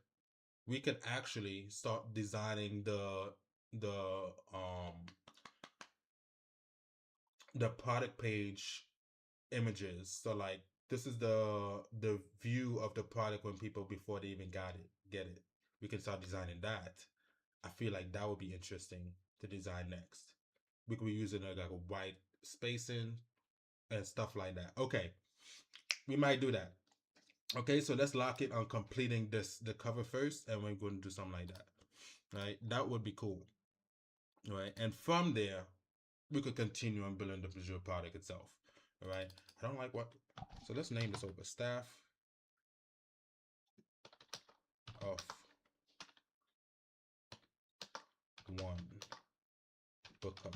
we can actually start designing the um the product page images. So like this is the view of the product when people before they even get it. We can start designing that. I feel like that would be interesting to design next. We could be using like a white spacing and stuff like that. Okay, we might do that. Okay, so let's lock it on completing the cover first, and we're going to do something like that. Right, that would be cool. Right, and from there we could continue on building the visual product itself. All right, I don't like what. So let's name this over staff of one book cover.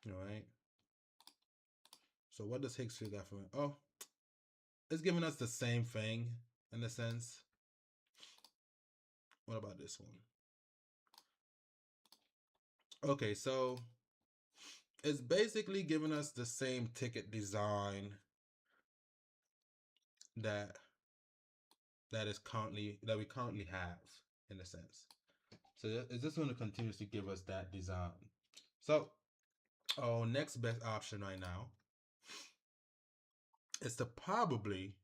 All right. So what does Hicksfield got for me? Oh, it's giving us the same thing in a sense. What about this one? Okay, so it's basically giving us the same ticket design that that we currently have in a sense. So it's just going to continuously give us that design. So our next best option right now is to probably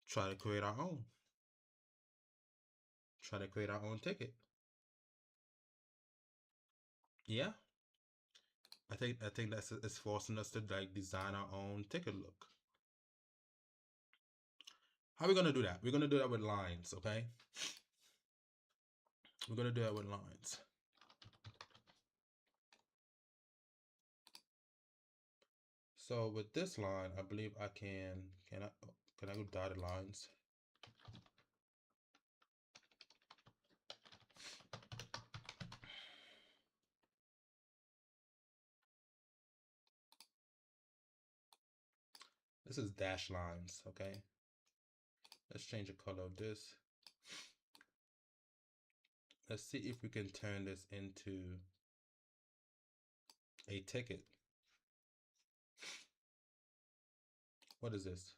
try to create our own. Try to create our own ticket. Yeah, I think that's it's forcing us to like design our own ticket look. How are we gonna do that? We're gonna do that with lines, okay? We're gonna do that with lines. So with this line, I believe I can I go dotted lines? This is dash lines, okay? Let's change the color of this. Let's see if we can turn this into a ticket. What is this?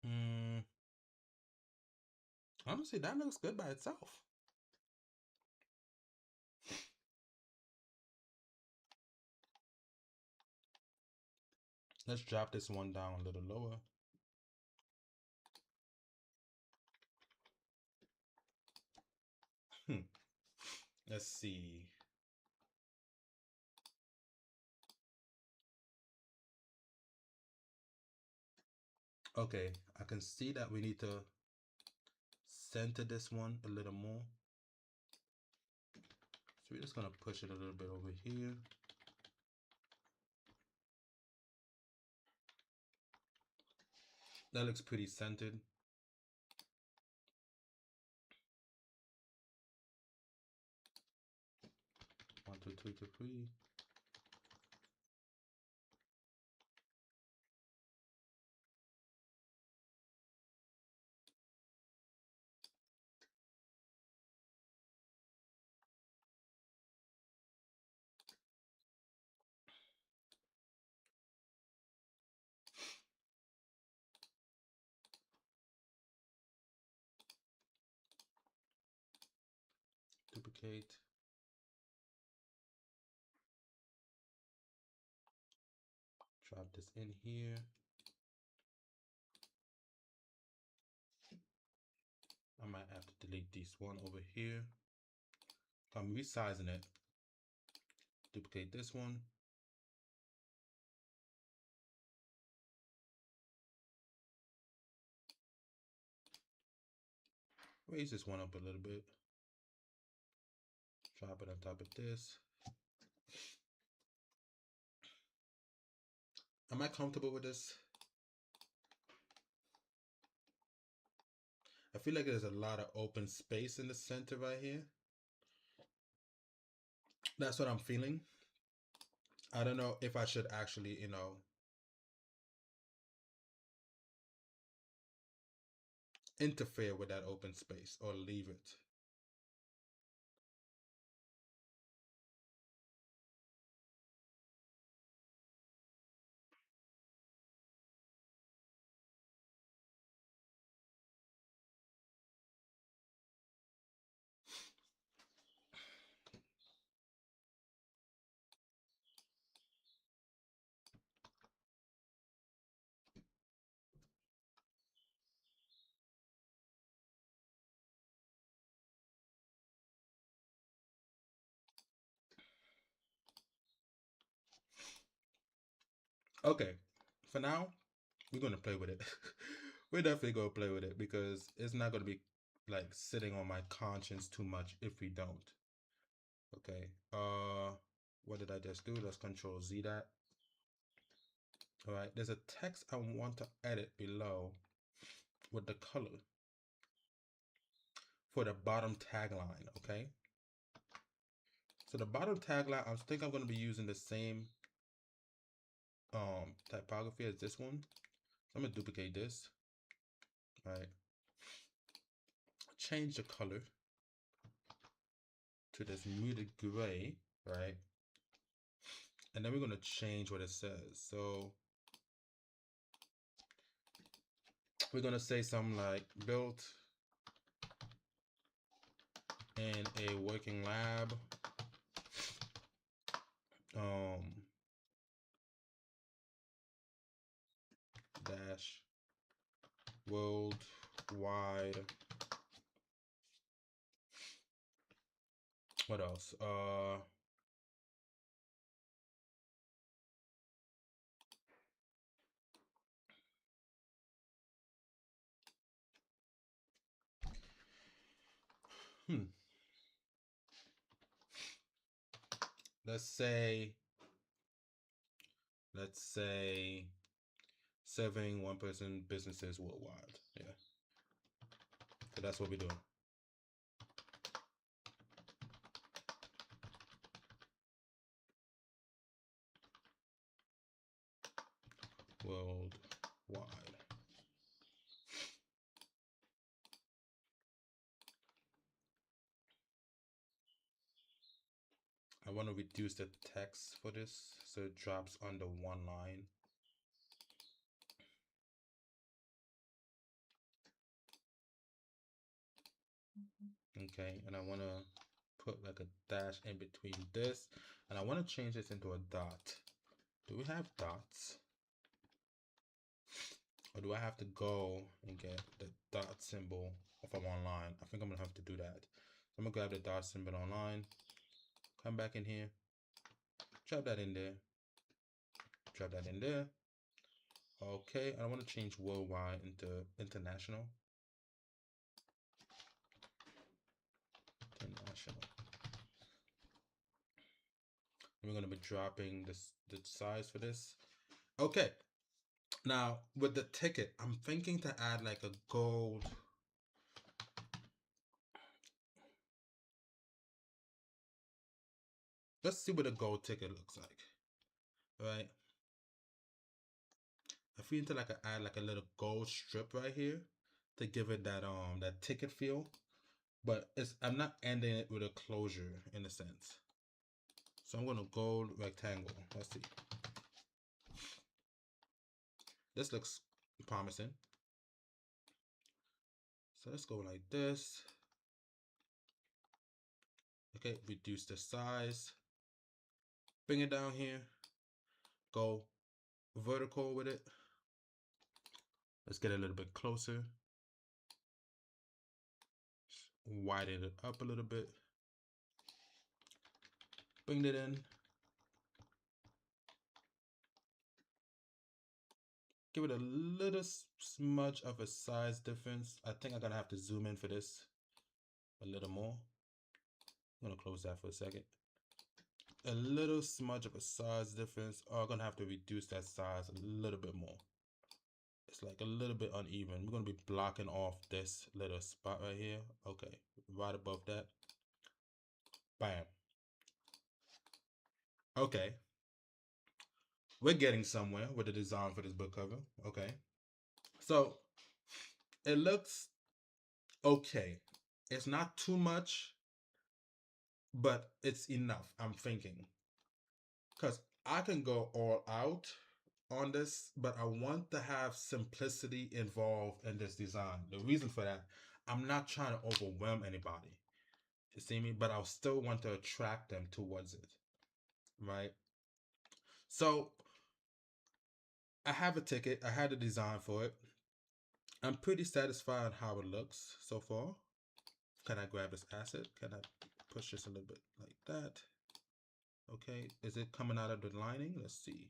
Hmm. Honestly, that looks good by itself. Let's drop this one down a little lower. Let's see. Okay, I can see that we need to center this one a little more. So we're just gonna push it a little bit over here. That looks pretty centered. One, two, three, two, three. Duplicate. Drop this in here. I might have to delete this one over here. I'm resizing it. Duplicate this one. Raise this one up a little bit. Drop it on top of this. Am I comfortable with this? I feel like there's a lot of open space in the center right here. That's what I'm feeling. I don't know if I should actually, interfere with that open space or leave it. Okay, for now, we're gonna play with it. We're definitely gonna play with it because it's not gonna be like sitting on my conscience too much if we don't. Okay. What did I just do? Let's Control Z that. All right. There's a text I want to edit below with the color for the bottom tagline. Okay. So the bottom tagline, I think I'm gonna be using the same typography as this one. So I'm gonna duplicate this. All right. Change the color to this muted gray, right? And then we're going to change what it says. So we're going to say something like built in a working lab, dash worldwide. What else? Let's say serving one-person businesses worldwide. Yeah. So that's what we're doing. Worldwide. I want to reduce the text for this so it drops under one line. Okay, and I want to put like a dash in between this, and I want to change this into a dot. Do we have dots? Or do I have to go and get the dot symbol if I'm online? I think I'm gonna have to do that. So I'm gonna grab the dot symbol online, come back in here, drop that in there, drop that in there. Okay, I want to change worldwide into international. International. We're gonna be dropping the size for this. Okay, now with the ticket, I'm thinking to add like a gold. Let's see what a gold ticket looks like. All right. I feel to like add like a little gold strip right here to give it that ticket feel, but I'm not ending it with a closure in a sense. So I'm gonna gold rectangle. Let's see. This looks promising. So let's go like this. Okay, reduce the size. Bring it down here. Go vertical with it. Let's get a little bit closer. Widen it up a little bit. bring it in. Give it a little smudge of a size difference. I think I'm gonna have to zoom in for this a little more. I'm gonna close that for a second. A little smudge of a size difference. Oh, I'm gonna have to reduce that size a little bit more. It's like a little bit uneven. We're gonna be blocking off this little spot right here. Okay, right above that. Bam. Okay. We're getting somewhere with the design for this book cover. Okay. So it looks okay. It's not too much, but it's enough, I'm thinking. Because I can go all out on this, but I want to have simplicity involved in this design. The reason for that, I'm not trying to overwhelm anybody. You see me? But I still want to attract them towards it. Right? So I have a ticket. I had a design for it. I'm pretty satisfied on how it looks so far. Can I grab this asset? Can I push this a little bit like that? Okay, is it coming out of the lining? Let's see.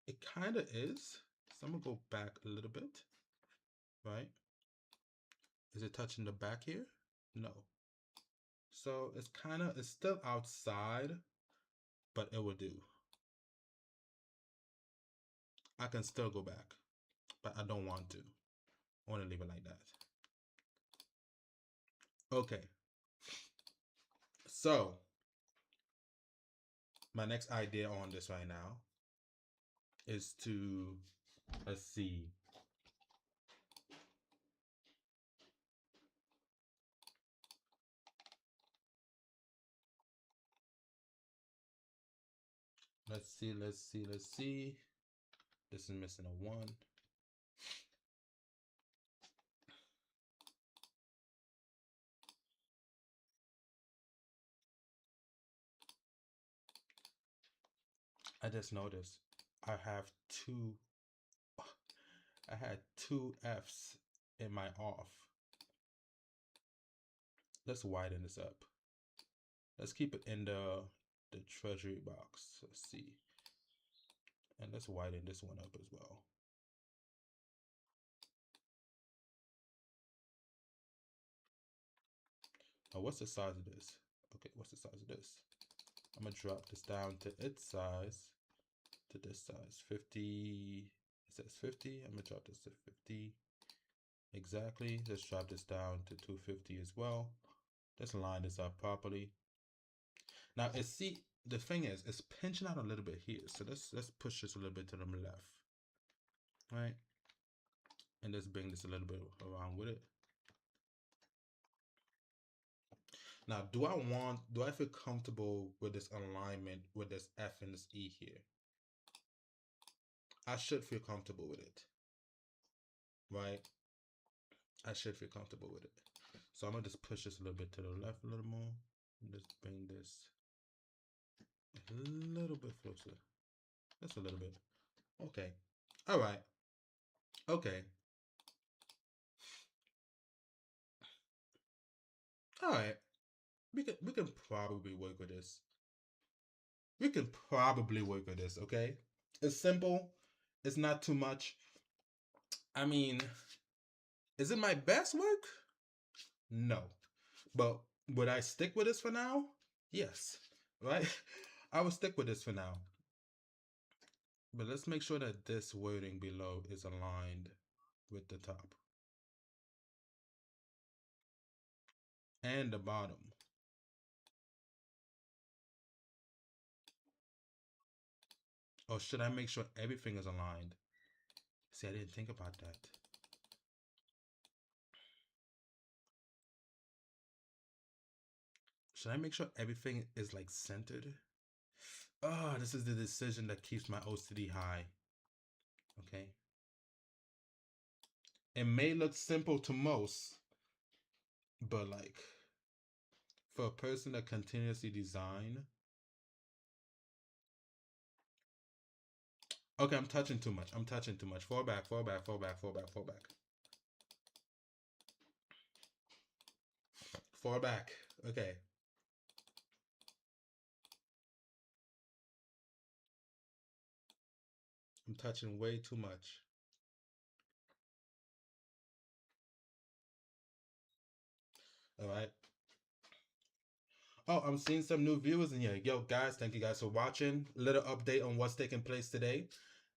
It kind of is. So I'm gonna go back a little bit, right? Is it touching the back here? No. So it's still outside, but it will do. I can still go back, but I don't want to. I want to leave it like that. Okay. So my next idea on this right now is to, let's see. Let's see. This is missing a 1. I just noticed I had two F's in my off. Let's widen this up. Let's keep it in the treasury box. Let's see. And let's widen this one up as well. Now, what's the size of this? Okay, what's the size of this? I'm gonna drop this down to its size, to this size, 50. It says 50. I'm gonna drop this to 50. Exactly. Let's drop this down to 250 as well. Let's line this up properly. Now, the thing is, it's pinching out a little bit here. So let's push this a little bit to the left, right? And let's bring this a little bit around with it. Now, do I feel comfortable with this alignment with this F and this E here? I should feel comfortable with it, right? I should feel comfortable with it. So I'm gonna just push this a little bit to the left a little more. And just bring this a little bit closer. Just a little bit. Okay. All right. Okay. All right. We can probably work with this. We can probably work with this, okay? It's simple. It's not too much. I mean, is it my best work? No. But would I stick with this for now? Yes. Right? I will stick with this for now. But let's make sure that this wording below is aligned with the top. And the bottom. Or should I make sure everything is aligned? See, I didn't think about that. Should I make sure everything is like centered? Oh, this is the decision that keeps my OCD high. Okay. It may look simple to most, but like for a person that continuously design. Okay, I'm touching too much. Fall back. Fall back. Okay. I'm touching way too much. All right. Oh, I'm seeing some new viewers in here. Yo, guys, thank you guys for watching. Little update on what's taking place today.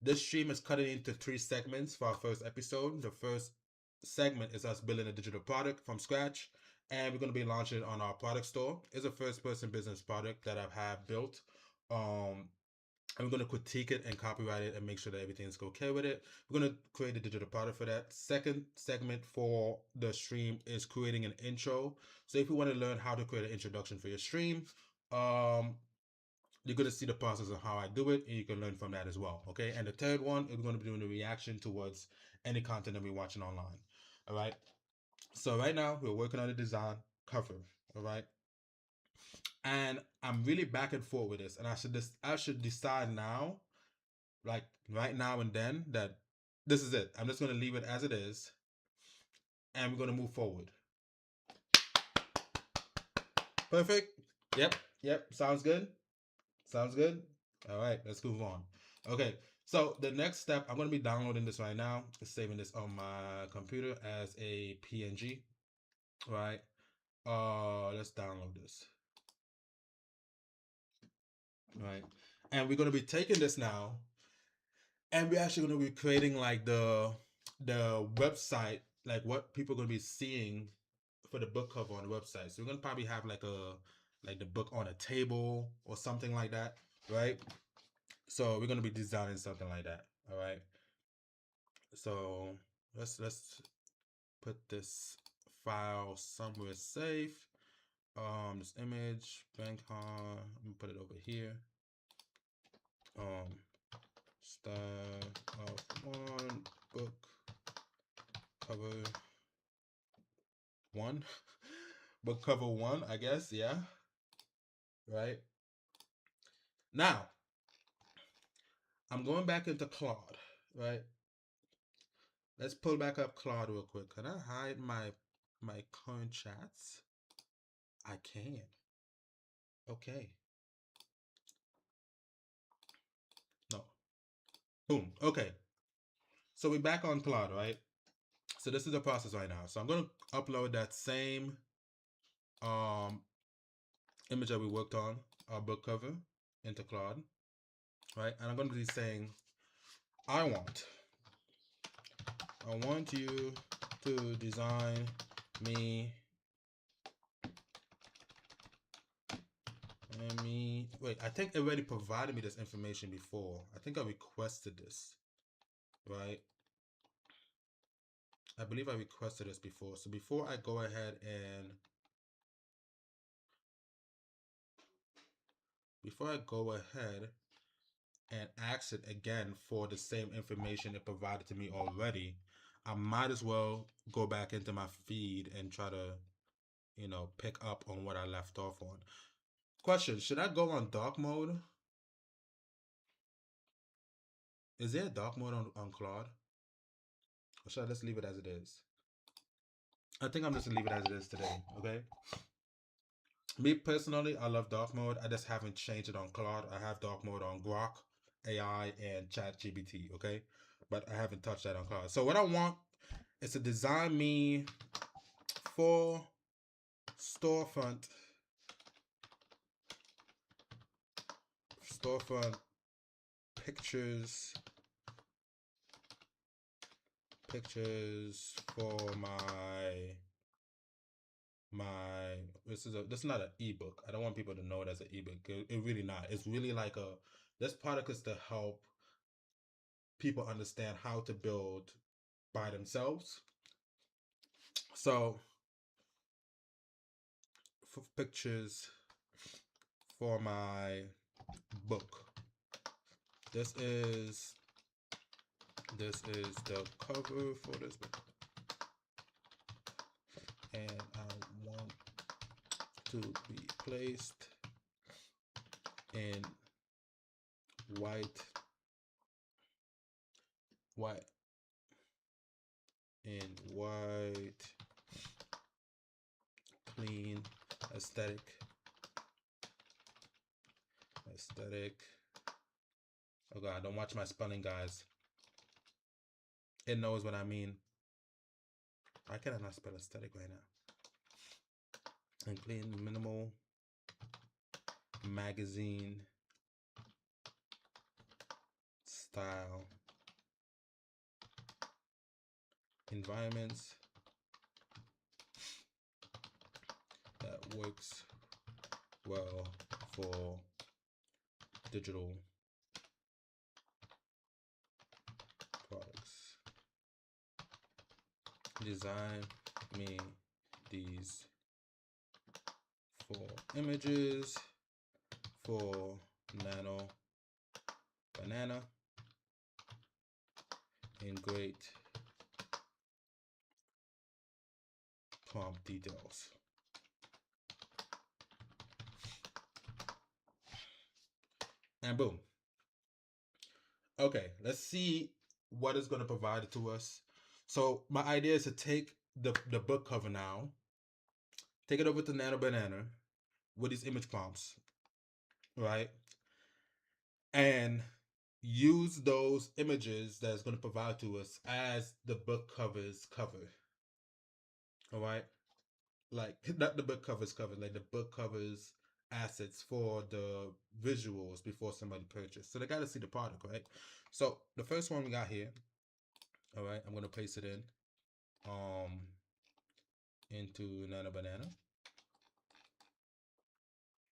This stream is cutting into 3 segments for our first episode. The first segment is us building a digital product from scratch, and we're going to be launching it on our product store. It's a first-person business product that I have built. I'm going to critique it and copyright it and make sure that everything's okay with it. We're going to create a digital product for that. Second segment for the stream is creating an intro. So if you want to learn how to create an introduction for your stream, you're going to see the process of how I do it, and you can learn from that as well. Okay. And the third one is going to be doing a reaction towards any content that we're watching online. All right. So right now we're working on the design cover. All right. And I'm really back and forth with this, and I should decide now, like right now and then, that this is it. I'm just gonna leave it as it is, and we're gonna move forward. Perfect. Yep. Yep. Sounds good. Sounds good. All right. Let's move on. Okay. So the next step, I'm gonna be downloading this right now, saving this on my computer as a PNG. Right. Let's download this. Right. And we're gonna be taking this now, and we're actually going to be creating like the website, like what people are going to be seeing for the book cover on the website. So we're going to probably have like the book on a table or something like that, right? So we're going to be designing something like that. All right. So let's put this file somewhere safe. This image bank I'm gonna put it over here. Style of one book cover one. Book cover one, I guess. Yeah. Right. Now, I'm going back into Claude. Right. Let's pull back up Claude real quick. Can I hide my current chats? I can. Okay. No. Boom. Okay. So we're back on Claude, right? So this is the process right now. So I'm gonna upload that same image that we worked on, our book cover, into Claude, right? And I'm gonna be saying, I want you to design me wait, I think it already provided me this information before. I think I requested this, right? I believe I requested this before. So before I go ahead and ask it again for the same information it provided to me already, I might as well go back into my feed and try to, pick up on what I left off on. Question, should I go on dark mode? Is there a dark mode on Claude? Or should I just leave it as it is? I think I'm just gonna leave it as it is today, okay? Me personally, I love dark mode. I just haven't changed it on Claude. I have dark mode on Grok, AI, and ChatGPT, okay? But I haven't touched that on Claude. So what I want is to design me for storefront pictures for my this is not an ebook. I don't want people to know it as an ebook. It really not. It's really like this product is to help people understand how to build by themselves. So for pictures for my book, this is the cover for this book, and I want to be placed in white clean aesthetic Oh God, don't watch my spelling, guys. It knows what I mean. Why can I not spell aesthetic right now? And clean, minimal, magazine, style, environments that works well for digital products. Design me these 4 images for Nano Banana in great prompt details. And boom. Okay, let's see what it's going to provide to us. So my idea is to take the book cover now, take it over to Nano Banana with these image prompts, right? And use those images that's going to provide to us as the book covers cover. All right? Like, not the book covers cover, like the book covers assets for the visuals before somebody purchase. So they got to see the product, right? So the first one we got here, all right, I'm going to paste it in into Nano Banana.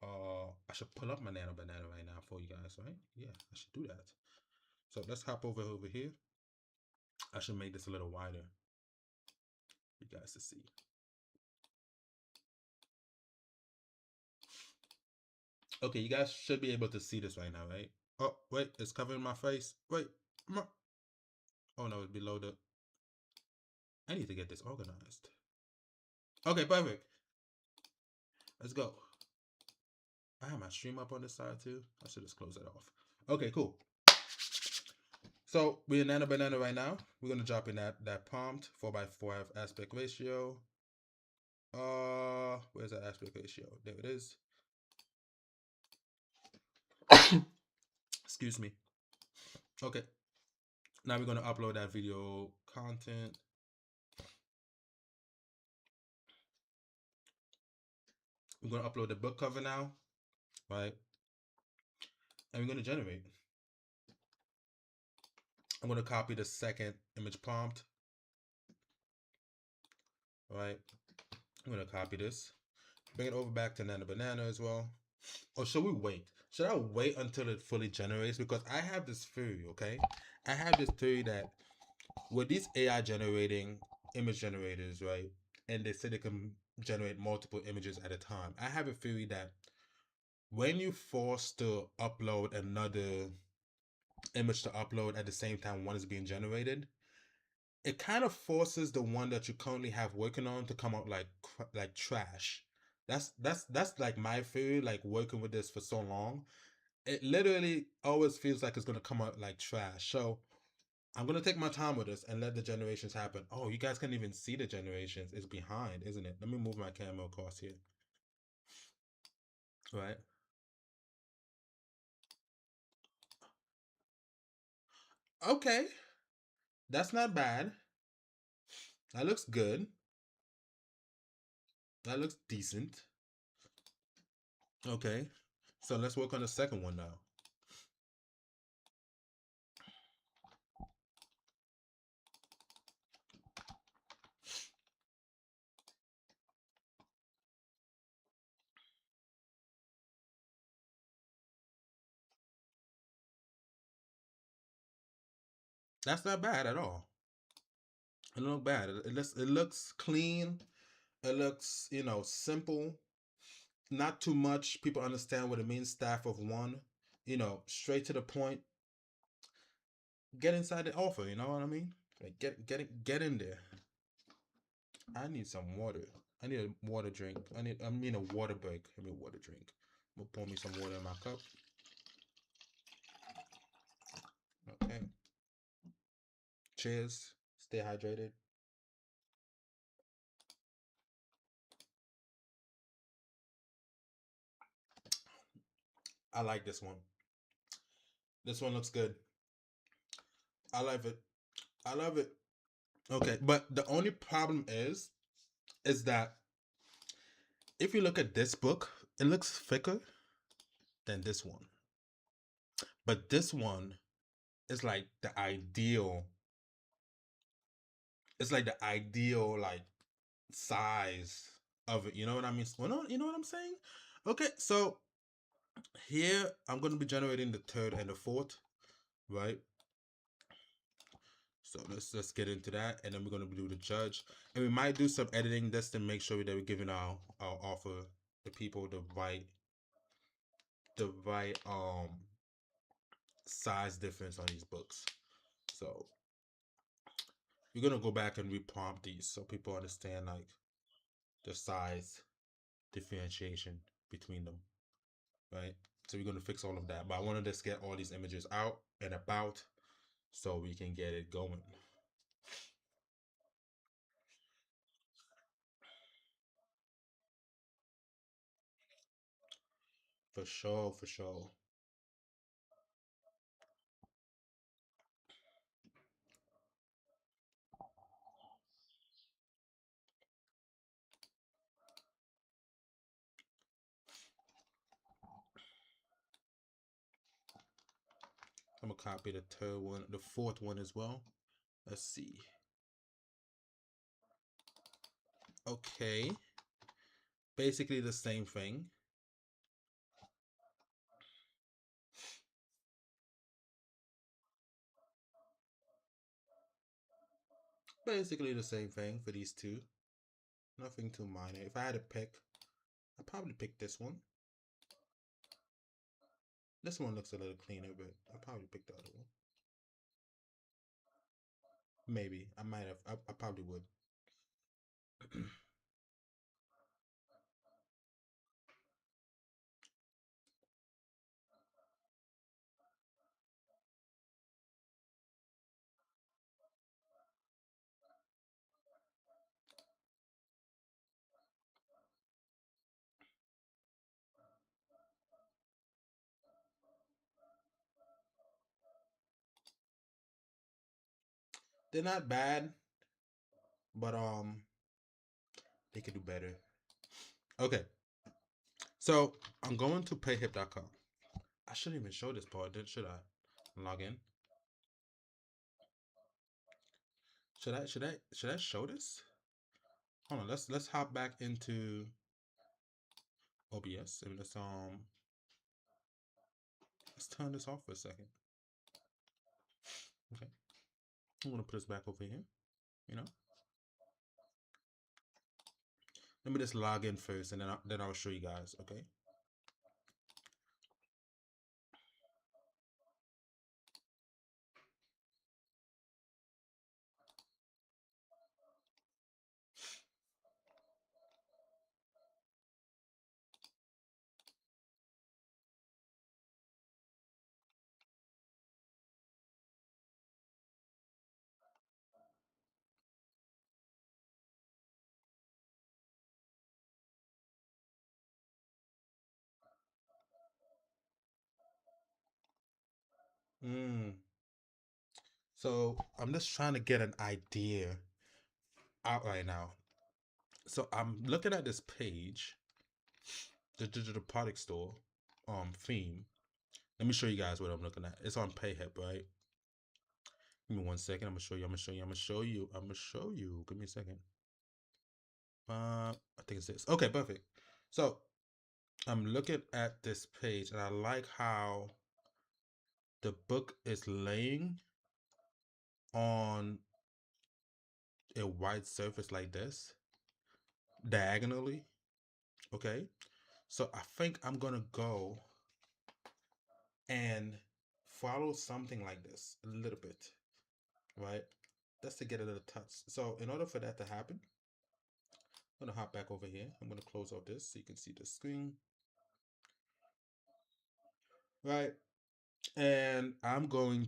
I should pull up my Nano Banana right now for you guys, right? Yeah, I should do that. So let's hop over here. I should make this a little wider for you guys to see. Okay, you guys should be able to see this right now, right? Oh, wait, it's covering my face. Wait. Oh, no, it's below the... I need to get this organized. Okay, perfect. Let's go. I have my stream up on this side too. I should just close that off. Okay, cool. So we're in Nano Banana right now. We're gonna drop in that prompt 4:5 aspect ratio. Where's that aspect ratio? There it is. Excuse me. Okay. Now we're gonna upload that video content. We're gonna upload the book cover now, right? And we're gonna generate. I'm gonna copy the second image prompt. All right. I'm gonna copy this. Bring it over back to Nano Banana as well. Or should we wait? Should I wait until it fully generates? Because I have this theory, okay? I have this theory that with these AI generating image generators, right? And they say they can generate multiple images at a time. I have a theory that when you force to upload another image to upload at the same time one is being generated, it kind of forces the one that you currently have working on to come out like trash. That's like my theory, like working with this for so long. It literally always feels like it's gonna come out like trash. So I'm gonna take my time with this and let the generations happen. Oh, you guys can't even see the generations. It's behind, isn't it? Let me move my camera across here. Right. Okay. That's not bad. That looks good. That looks decent. Okay. So let's work on the second one now. That's not bad at all. It don't look bad. It looks clean. It looks, simple. Not too much. People understand what it means. Staff of one. Straight to the point. Get inside the offer. You know what I mean? Like get in there. I need some water. I need a water drink. I mean a water break. I mean water drink. I'm gonna pour me some water in my cup. Okay. Cheers. Stay hydrated. I like this one. This one looks good. I love it. I love it. Okay, but the only problem is that if you look at this book, it looks thicker than this one. But this one is like the ideal. It's like the ideal like size of it. You know what I mean? Well, you know what I'm saying? Okay, so here I'm gonna be generating the third and the fourth, right? So let's get into that, and then we're gonna do the judge, and we might do some editing just to make sure that we're giving our offer the people the right size difference on these books. So we're gonna go back and reprompt these so people understand like the size differentiation between them, right? So we're gonna fix all of that, but I wanted to get all these images out and about so we can get it going. For sure, for sure. I'm gonna copy the third one, the fourth one as well. Let's see. Okay. Basically the same thing. Basically the same thing for these two. Nothing too minor. If I had to pick, I'd probably pick this one. This one looks a little cleaner, but I'd probably pick the other one. Maybe. I might have. I probably would. They're not bad, but they could do better. Okay. So I'm going to payhip.com. I shouldn't even show this part, should I? Log in. Should I show this? Hold on, let's hop back into OBS and let's turn this off for a second. Okay. I'm gonna put this back over here, you know. Let me just log in first and then I'll show you guys, okay? Mm. So I'm just trying to get an idea out right now. So I'm looking at this page, the digital product store theme. Let me show you guys what I'm looking at. It's on PayHip, right? Give me 1 second. I'm gonna show you. I'm gonna show you. I'm gonna show you. I'm gonna show you. Give me a second. I think it's this. Okay, perfect. So I'm looking at this page and I like how the book is laying on a white surface like this, diagonally. Okay. So I think I'm gonna go and follow something like this a little bit, right? Just to get a little touch. So in order for that to happen, I'm gonna hop back over here. I'm gonna close out this so you can see the screen, right? And I'm gonna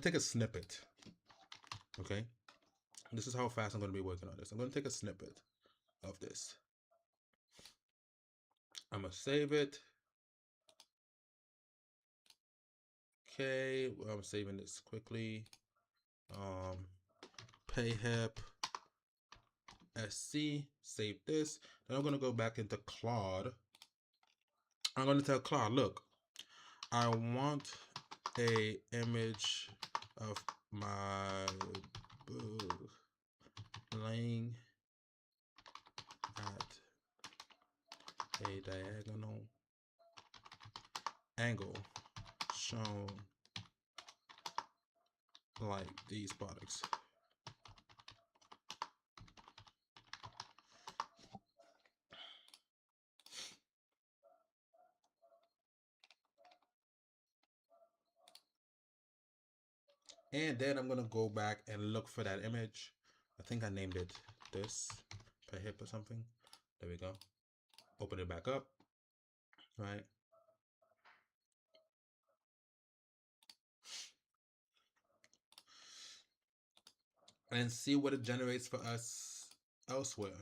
take a snippet. Okay, this is how fast I'm gonna be working on this. I'm gonna take a snippet of this. I'm gonna save it, Okay, well, I'm saving this quickly. Payhip SC, save this. Then I'm gonna go back into Claude. I'm gonna tell Claude, look, I want a image of my boob laying at a diagonal angle shown like these products. And then I'm gonna go back and look for that image. I think I named it this per hip or something. There we go. Open it back up, right? And see what it generates for us elsewhere.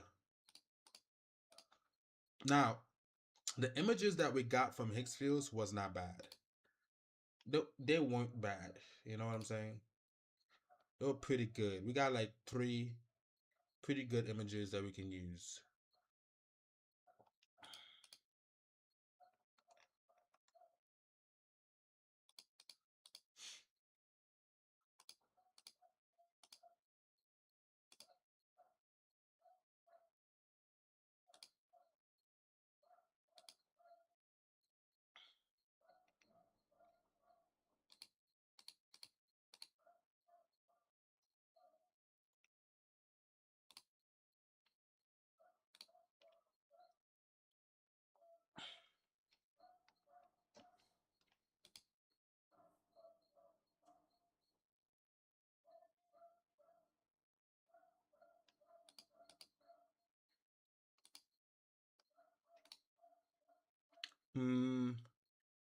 Now, the images that we got from Hicksfields was not bad. They weren't bad. You know what I'm saying? They were pretty good. We got like 3 pretty good images that we can use.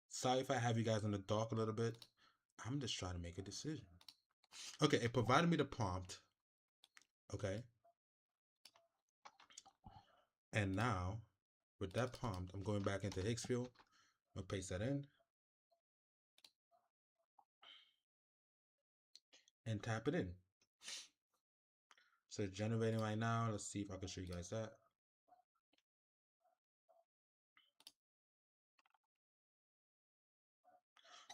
Sorry if I have you guys in the dark a little bit. I'm just trying to make a decision. Okay, it provided me the prompt. Okay. And now, with that prompt, I'm going back into Hicksfield. I'm going to paste that in. And tap it in. So it's generating right now. Let's see if I can show you guys that.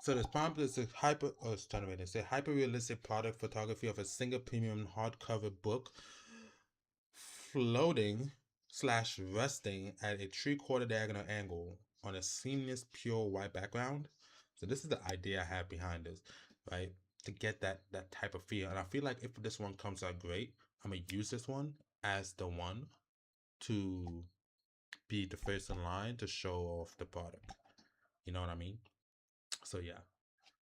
So this prompt is a it's a hyper-realistic product photography of a single premium hardcover book floating / resting at a 3/4 diagonal angle on a seamless pure white background. So this is the idea I have behind this, right? To get that type of feel. And I feel like if this one comes out great, I'm gonna use this one as the one to be the first in line to show off the product. You know what I mean? So yeah.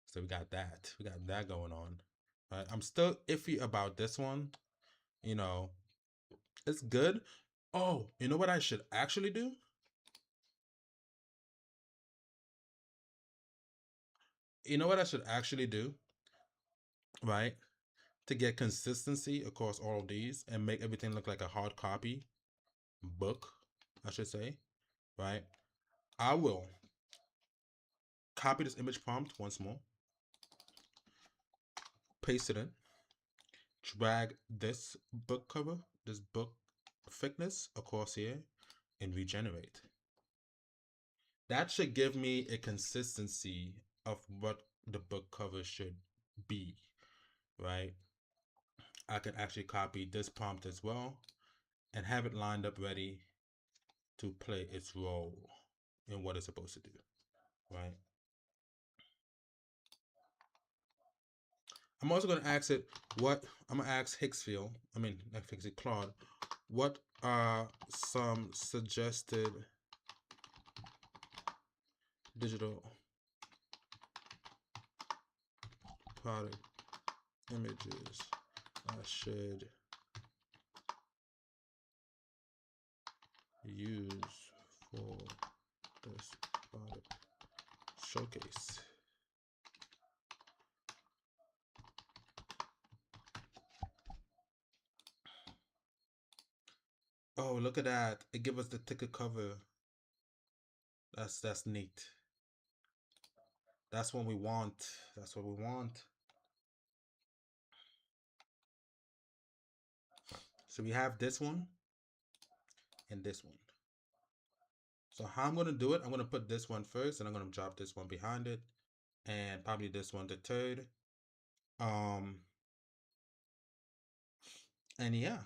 So we got that. We got that going on. Right? I'm still iffy about this one. You know, it's good. Oh, you know what I should actually do? You know what I should actually do? Right? To get consistency across all of these and make everything look like a hard copy book, I should say. Right? I will copy this image prompt once more, paste it in, drag this book cover, this book thickness across here, and regenerate. That should give me a consistency of what the book cover should be, right? I can actually copy this prompt as well and have it lined up ready to play its role in what it's supposed to do, right? I'm also going to ask it I'm going to ask not Hicksfield, Claude, what are some suggested digital product images I should use for this product showcase? Oh, look at that. It gives us the ticket cover. That's neat. That's what we want. That's what we want. So we have this one and this one. So how I'm gonna do it, I'm gonna put this one first, and I'm gonna drop this one behind it, and probably this one the third. Um, and yeah,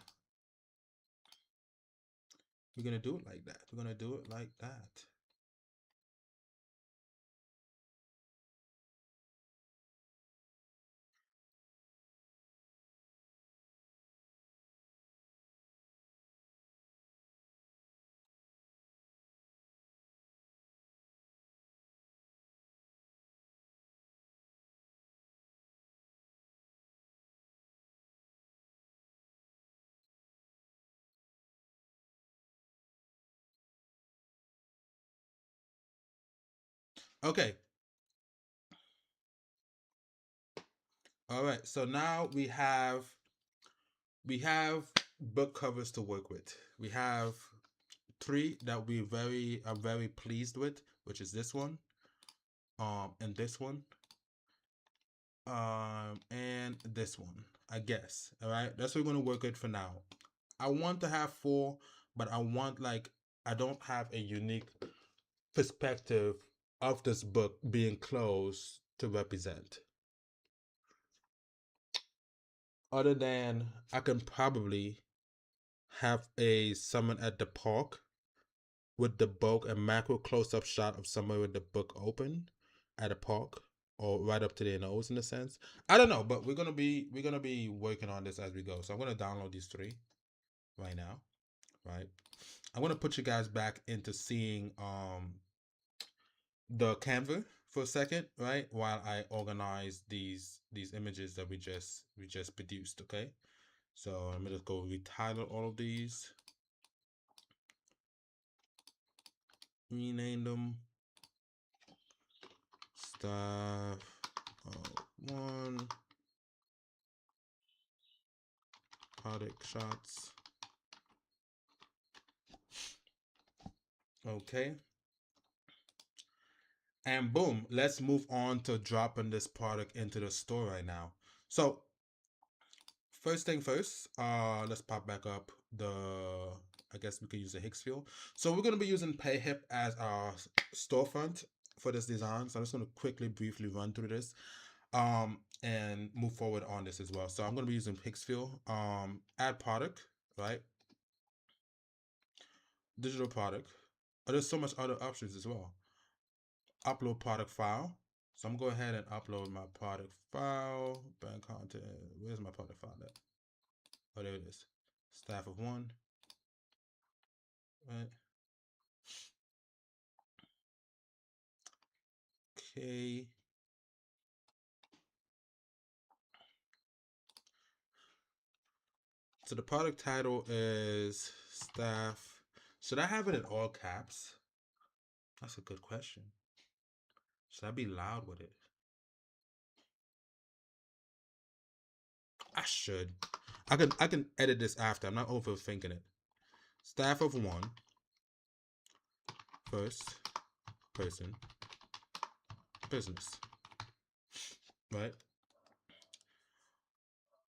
we're gonna do it like that. We're gonna do it like that. Okay. All right. So now we have book covers to work with. We have three that we very are very pleased with, which is this one, and this one, and this one. I guess. All right. That's what we're gonna work with for now. I want to have four, but I want like I don't have a unique perspective of this book being closed to represent. Other than I can probably have a someone at the park with the book, a macro close up shot of somewhere with the book open at a park or right up to their nose in a sense. I don't know, but we're gonna be working on this as we go. So I'm gonna download these three right now. Right. I'm gonna put you guys back into seeing the Canva for a second, right? While I organize these images that we just produced. Okay. So I'm gonna just go retitle all of these, rename them stuff one product shots. Okay. And boom, let's move on to dropping this product into the store right now. So first thing first, let's pop back up the, I guess we could use the Hicks field. So we're going to be using PayHip as our storefront for this design. So I'm just going to quickly, briefly run through this and move forward on this as well. So I'm going to be using Hicks field, add product, right? Digital product. Oh, there's so much other options as well. Upload product file. So I'm going to go ahead and upload my product file, brand content. Where's my product file at? Oh, there it is. Staff of one. Right. Okay. So the product title is staff. Should I have it in all caps? That's a good question. Should I be loud with it? I should. I can edit this after. I'm not overthinking it. Staff of one. First person business. Right?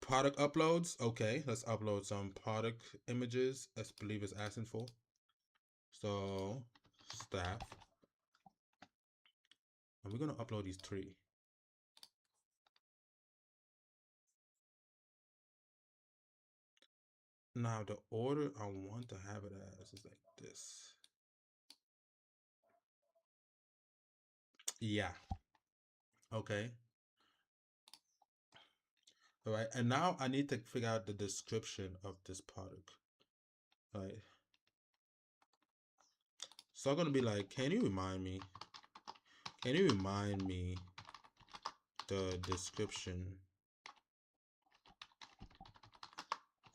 Product uploads. Okay, let's upload some product images. I believe it's asking for. So staff. And we're gonna upload these three. Now the order I want to have it as is like this. Yeah. Okay. All right. And now I need to figure out the description of this product. All right. So I'm gonna be like, can you remind me? Can you remind me the description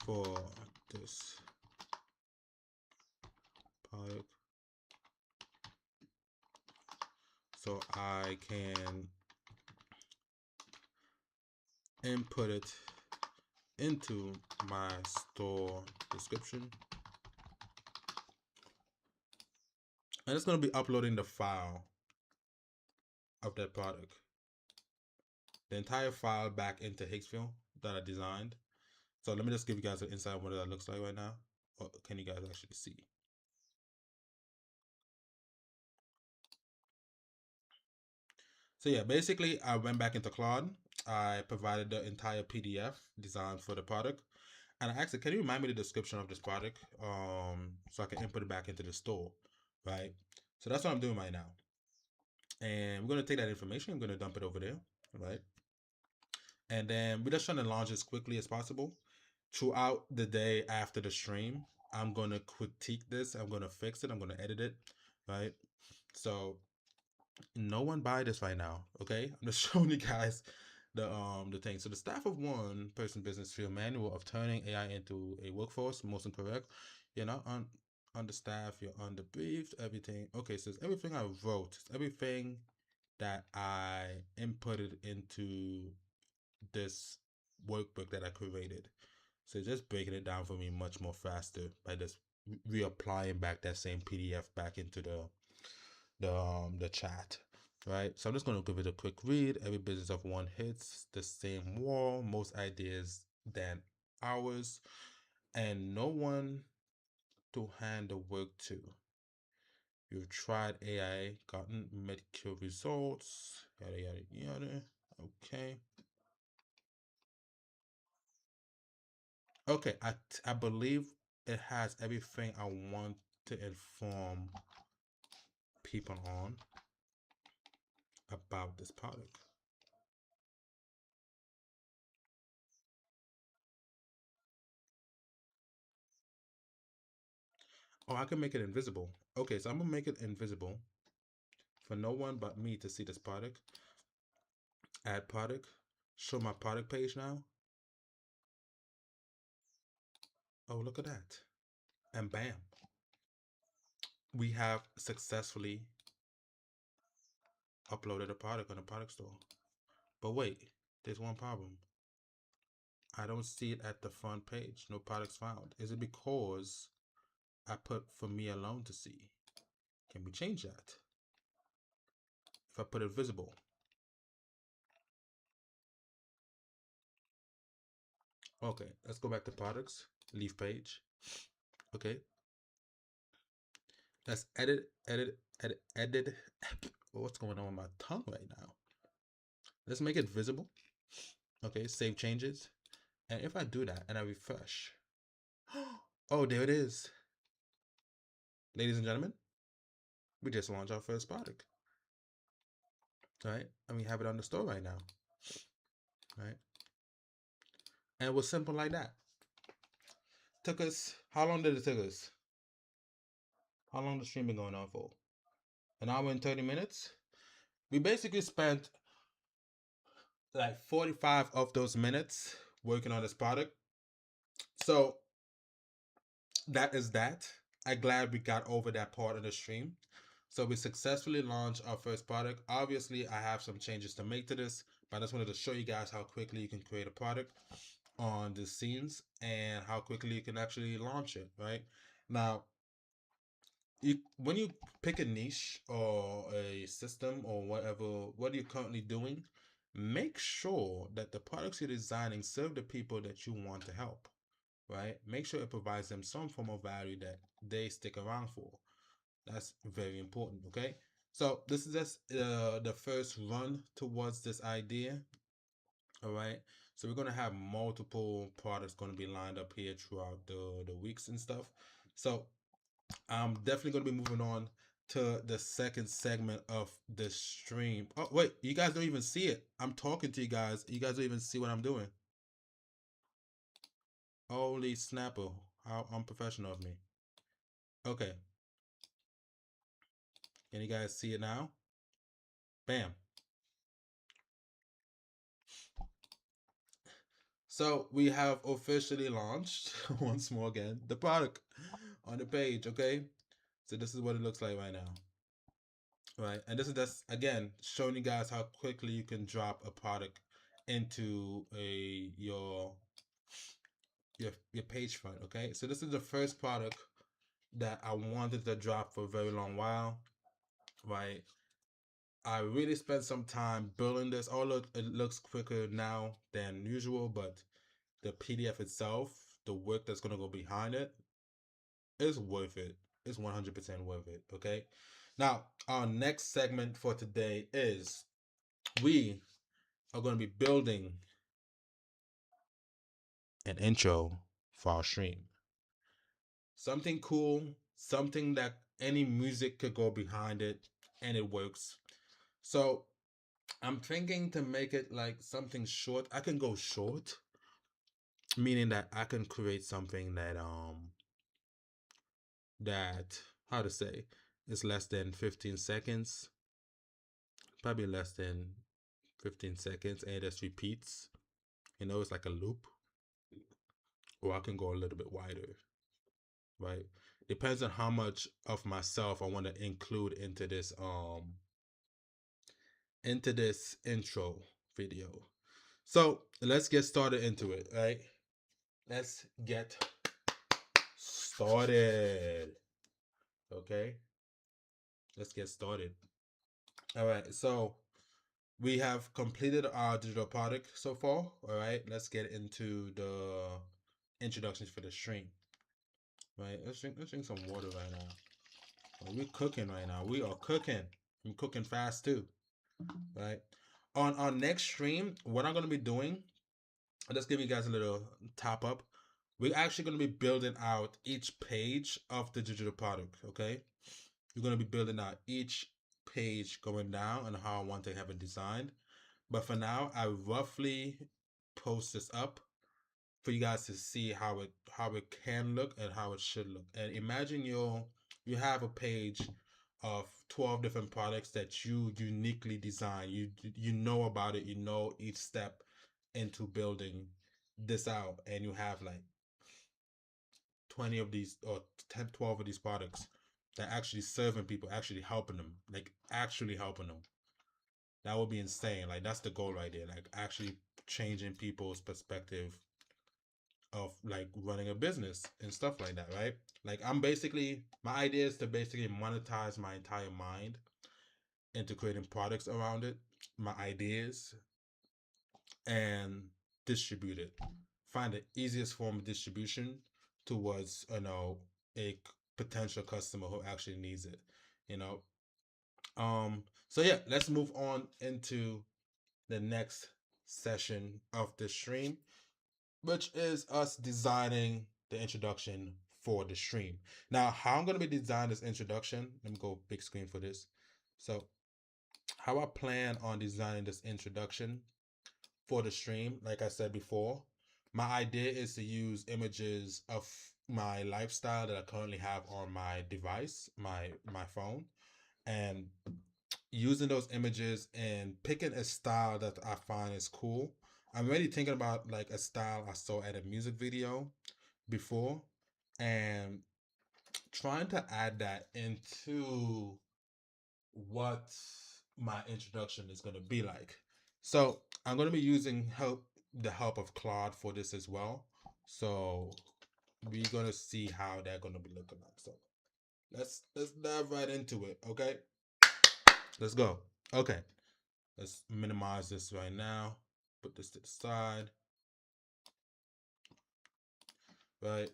for this product so I can input it into my store description? And it's going to be uploading the file. of that product, the entire file back into Hicksville that I designed. So let me just give you guys an insight of what that looks like right now. Or can you guys actually see? So yeah, basically I went back into Claude. I provided the entire PDF design for the product. And I asked it, can you remind me the description of this product? So I can input it back into the store. Right. So that's what I'm doing right now. And we're gonna take that information, I'm gonna dump it over there, right? And then we're just trying to launch as quickly as possible. Throughout the day after the stream, I'm gonna critique this, I'm gonna fix it, I'm gonna edit it, right? So no one buy this right now, okay? I'm just showing you guys the thing. So the staff of one person business field manual of turning AI into a workforce, most incorrect. You're not understaffed, you're underbriefed, everything. Okay, so it's everything I wrote, it's everything that I inputted into this workbook that I created. So just breaking it down for me much more faster by just reapplying back that same PDF back into the chat. Right. So I'm just gonna give it a quick read. Every business of one hits the same wall, most ideas than ours, and no one to hand the work to. You've tried AI, gotten medical results, yada yada yada. Okay. Okay, I believe it has everything I want to inform people on about this product. Oh, I can make it invisible. Okay, so I'm gonna make it invisible for no one but me to see this product. Add product. Show my product page now. Oh, look at that. And bam. We have successfully uploaded a product on the product store. But wait, there's one problem. I don't see it at the front page. No products found. Is it because I put for me alone to see? Can we change that? If I put it visible. Okay, let's go back to products. Leave page. Okay. Let's edit. What's going on with my tongue right now? Let's make it visible. Okay, save changes. And if I do that and I refresh, oh, there it is. Ladies and gentlemen, we just launched our first product, right? And we have it on the store right now, right? And it was simple like that. Took us, how long did it take us? How long the stream been going on for? An hour and 30 minutes? We basically spent like 45 of those minutes working on this product. So that is that. I'm glad we got over that part of the stream. So we successfully launched our first product. Obviously, I have some changes to make to this, but I just wanted to show you guys how quickly you can create a product on the scenes and how quickly you can actually launch it, right? Now, when you pick a niche or a system or whatever, what you're currently doing, make sure that the products you're designing serve the people that you want to help, right? Make sure it provides them some form of value that they stick around for. That's very important, okay? So this is just the first run towards this idea, all right? So we're gonna have multiple products gonna be lined up here throughout the weeks and stuff. So I'm definitely gonna be moving on to the second segment of the stream. Oh wait, you guys don't even see it. I'm talking to you guys. You guys don't even see what I'm doing. Holy snapper! How unprofessional of me. Okay, can you guys see it now? Bam. So we have officially launched once more again the product on the page. Okay, so this is what it looks like right now, right? And this is just again showing you guys how quickly you can drop a product into your page front. Okay, so this is the first product that I wanted to drop for a very long while, right? I really spent some time building this. Although it looks quicker now than usual, but the PDF itself, the work that's gonna go behind it, is worth it. It's 100% worth it. Okay. Now, our next segment for today is we are going to be building an intro for our stream. Something cool, something that any music could go behind it and it works. So I'm thinking to make it like something short. I can go short, meaning that I can create something that how to say is less than 15 seconds, probably less than 15 seconds, and it just repeats. It's like a loop. Or I can go a little bit wider, right? Depends on how much of myself I want to include into this intro video. So let's get started into it, right? Let's get started. Okay, let's get started. All right, so we have completed our digital product so far. All right, let's get into the introductions for the stream. Right, let's drink some water right now. We're cooking right now. We are cooking. I'm cooking fast too. Right. On our next stream, what I'm gonna be doing, I'll just give you guys a little top up. We're actually gonna be building out each page of the digital product. Okay. We're gonna be building out each page going down and how I want to have it designed. But for now, I roughly post this up for you guys to see how it can look and how it should look. And imagine you have a page of 12 different products that you uniquely design. You know about it, you know each step into building this out, and you have like 20 of these or 10 12 of these products that actually serving people, actually helping them, like actually helping them. That would be insane. Like that's the goal right there, like actually changing people's perspective of like running a business and stuff like that, right? Like my idea is to basically monetize my entire mind into creating products around it, my ideas, and distribute it. Find the easiest form of distribution towards, a potential customer who actually needs it, you know. So yeah, let's move on into the next session of the stream, which is us designing the introduction for the stream. Now, how I'm going to be designing this introduction, let me go big screen for this. So, how I plan on designing this introduction for the stream, like I said before, my idea is to use images of my lifestyle that I currently have on my device, my phone, and using those images and picking a style that I find is cool. I'm really thinking about like a style I saw at a music video before and trying to add that into what my introduction is going to be like. So I'm going to be using the help of Claude for this as well. So we're going to see how they're going to be looking like. So let's dive right into it. Okay, let's go. Okay, let's minimize this right now. Put this to the side. Right.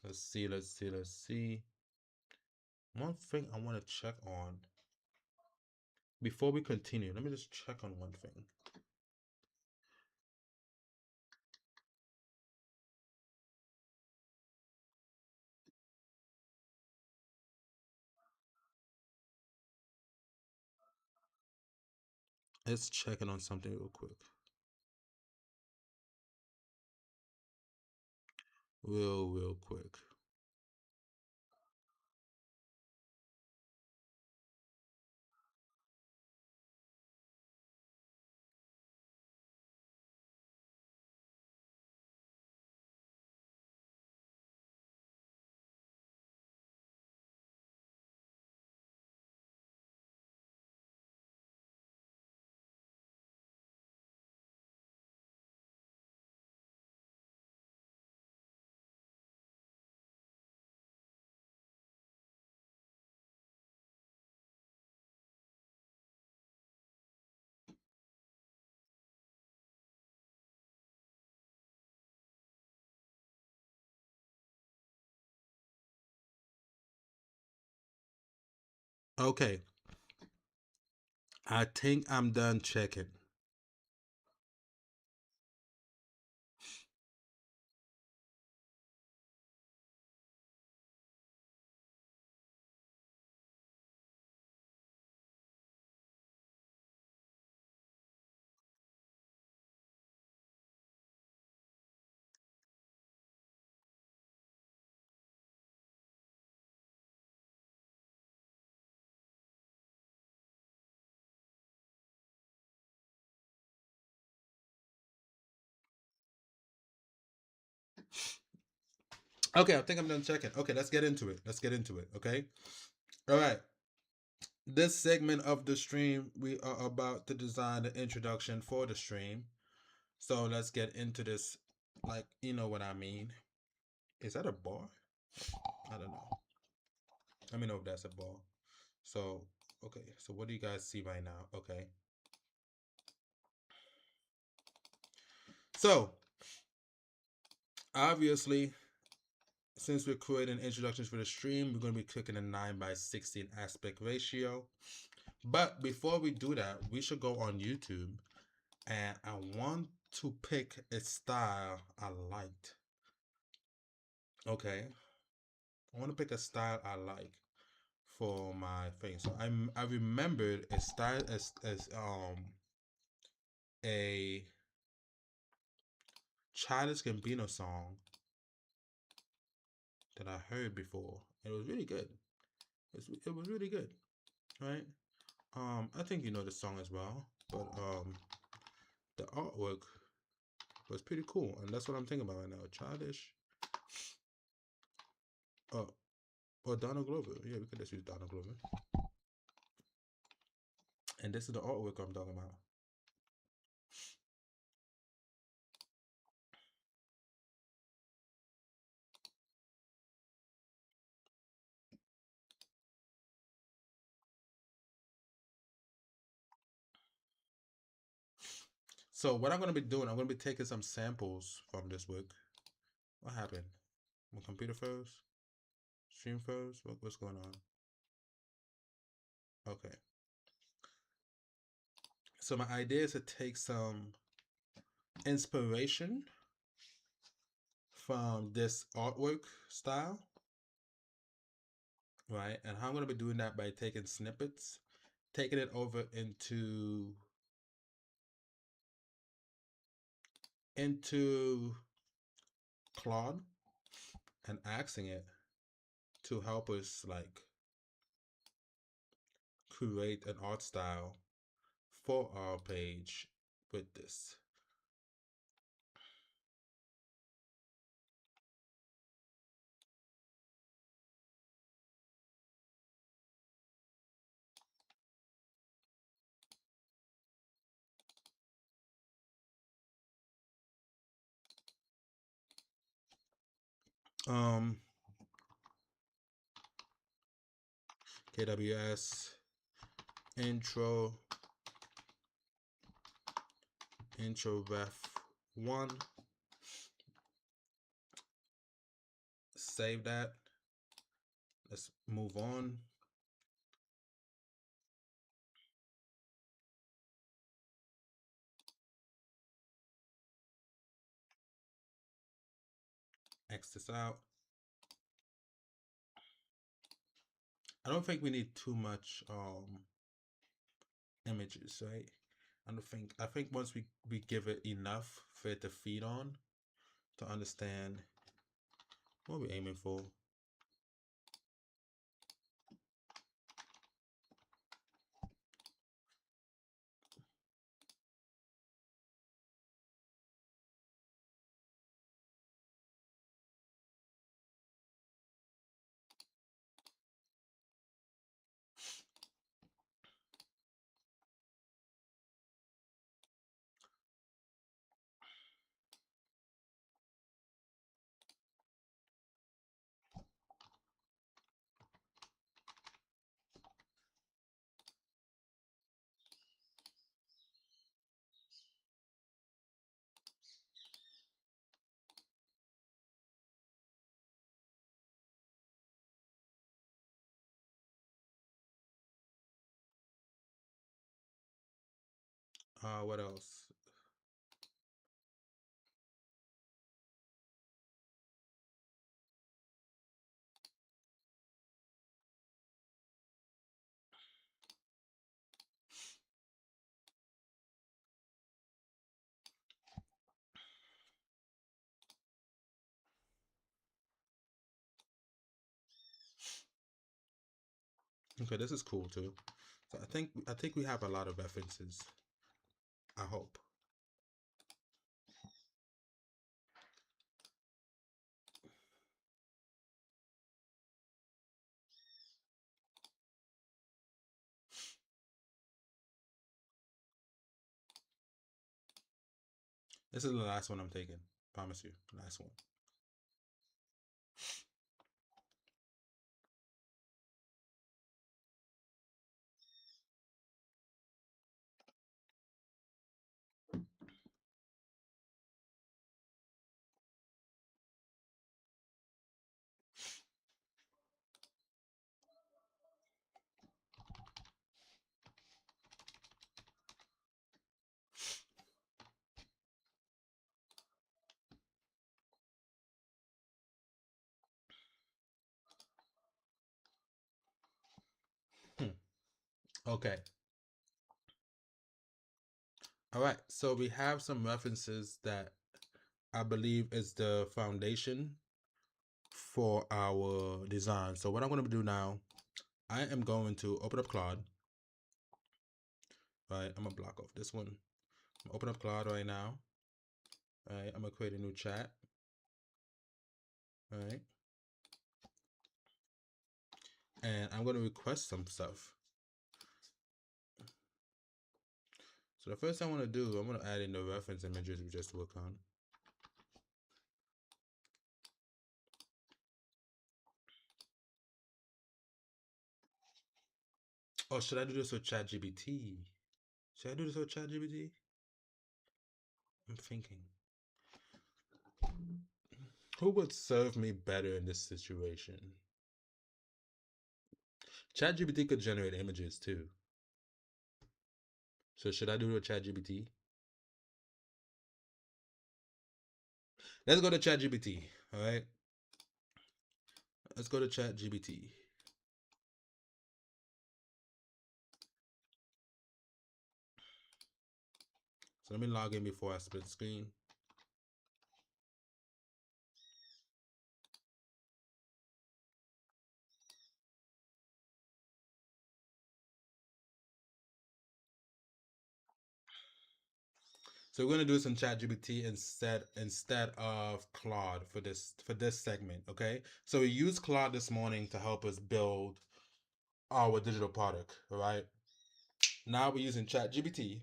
Let's see. One thing I want to check on before we continue. Let me just check on one thing. Let's check in on something real quick. Real quick. Okay, I think I'm done checking. Okay, I think I'm done checking. Okay, let's get into it. Let's get into it. Okay. All right. This segment of the stream, we are about to design the introduction for the stream. So let's get into this. Like, you know what I mean? Is that a bar? I don't know. Let me know if that's a bar. So, okay. So, what do you guys see right now? Okay. So, obviously, since we're creating introductions for the stream, we're going to be clicking a 9:16 aspect ratio. But before we do that, we should go on YouTube, and I want to pick a style I liked. Okay. I want to pick a style I like for my thing. So I remembered a style as a Childish Gambino song that I heard before. It was really good. It was really good, right? I think you know the song as well, but the artwork was pretty cool, and that's what I'm thinking about right now. Childish, uh, or Donald Glover. Yeah, we could just use Donald Glover. And this is the artwork I'm talking about. So what I'm gonna be doing, I'm gonna be taking some samples from this work. What happened? My computer froze. Stream froze. What's going on? Okay. So my idea is to take some inspiration from this artwork style, right? And how I'm gonna be doing that by taking snippets, taking it over into Claude and asking it to help us like create an art style for our page with this. Um, KWS intro ref 1. Save that. Let's move on. X this out. I don't think we need too much images, right? I think once we give it enough for it to feed on to understand what we're aiming for. What else? Okay, this is cool too. So I think we have a lot of references. I hope. This is the last one I'm taking. Promise you, last one. Hmm. Okay. All right. So we have some references that I believe is the foundation for our design. So what I'm going to do now, I am going to open up Claude. Right. I'm gonna block off this one. I'm gonna open up Claude right now. All right. I'm gonna create a new chat. All right. And I'm gonna request some stuff. So the first thing I want to do, I'm gonna add in the reference images we just worked on. Oh, should I do this with ChatGPT? Should I do this with ChatGPT? I'm thinking. Who would serve me better in this situation? ChatGPT could generate images too. So should I do it with ChatGPT? Let's go to ChatGPT. All right. Let's go to ChatGPT. So let me log in before I split screen. So we're gonna do this in ChatGPT instead of Claude for this segment. Okay. So we used Claude this morning to help us build our digital product. All right. Now we're using ChatGPT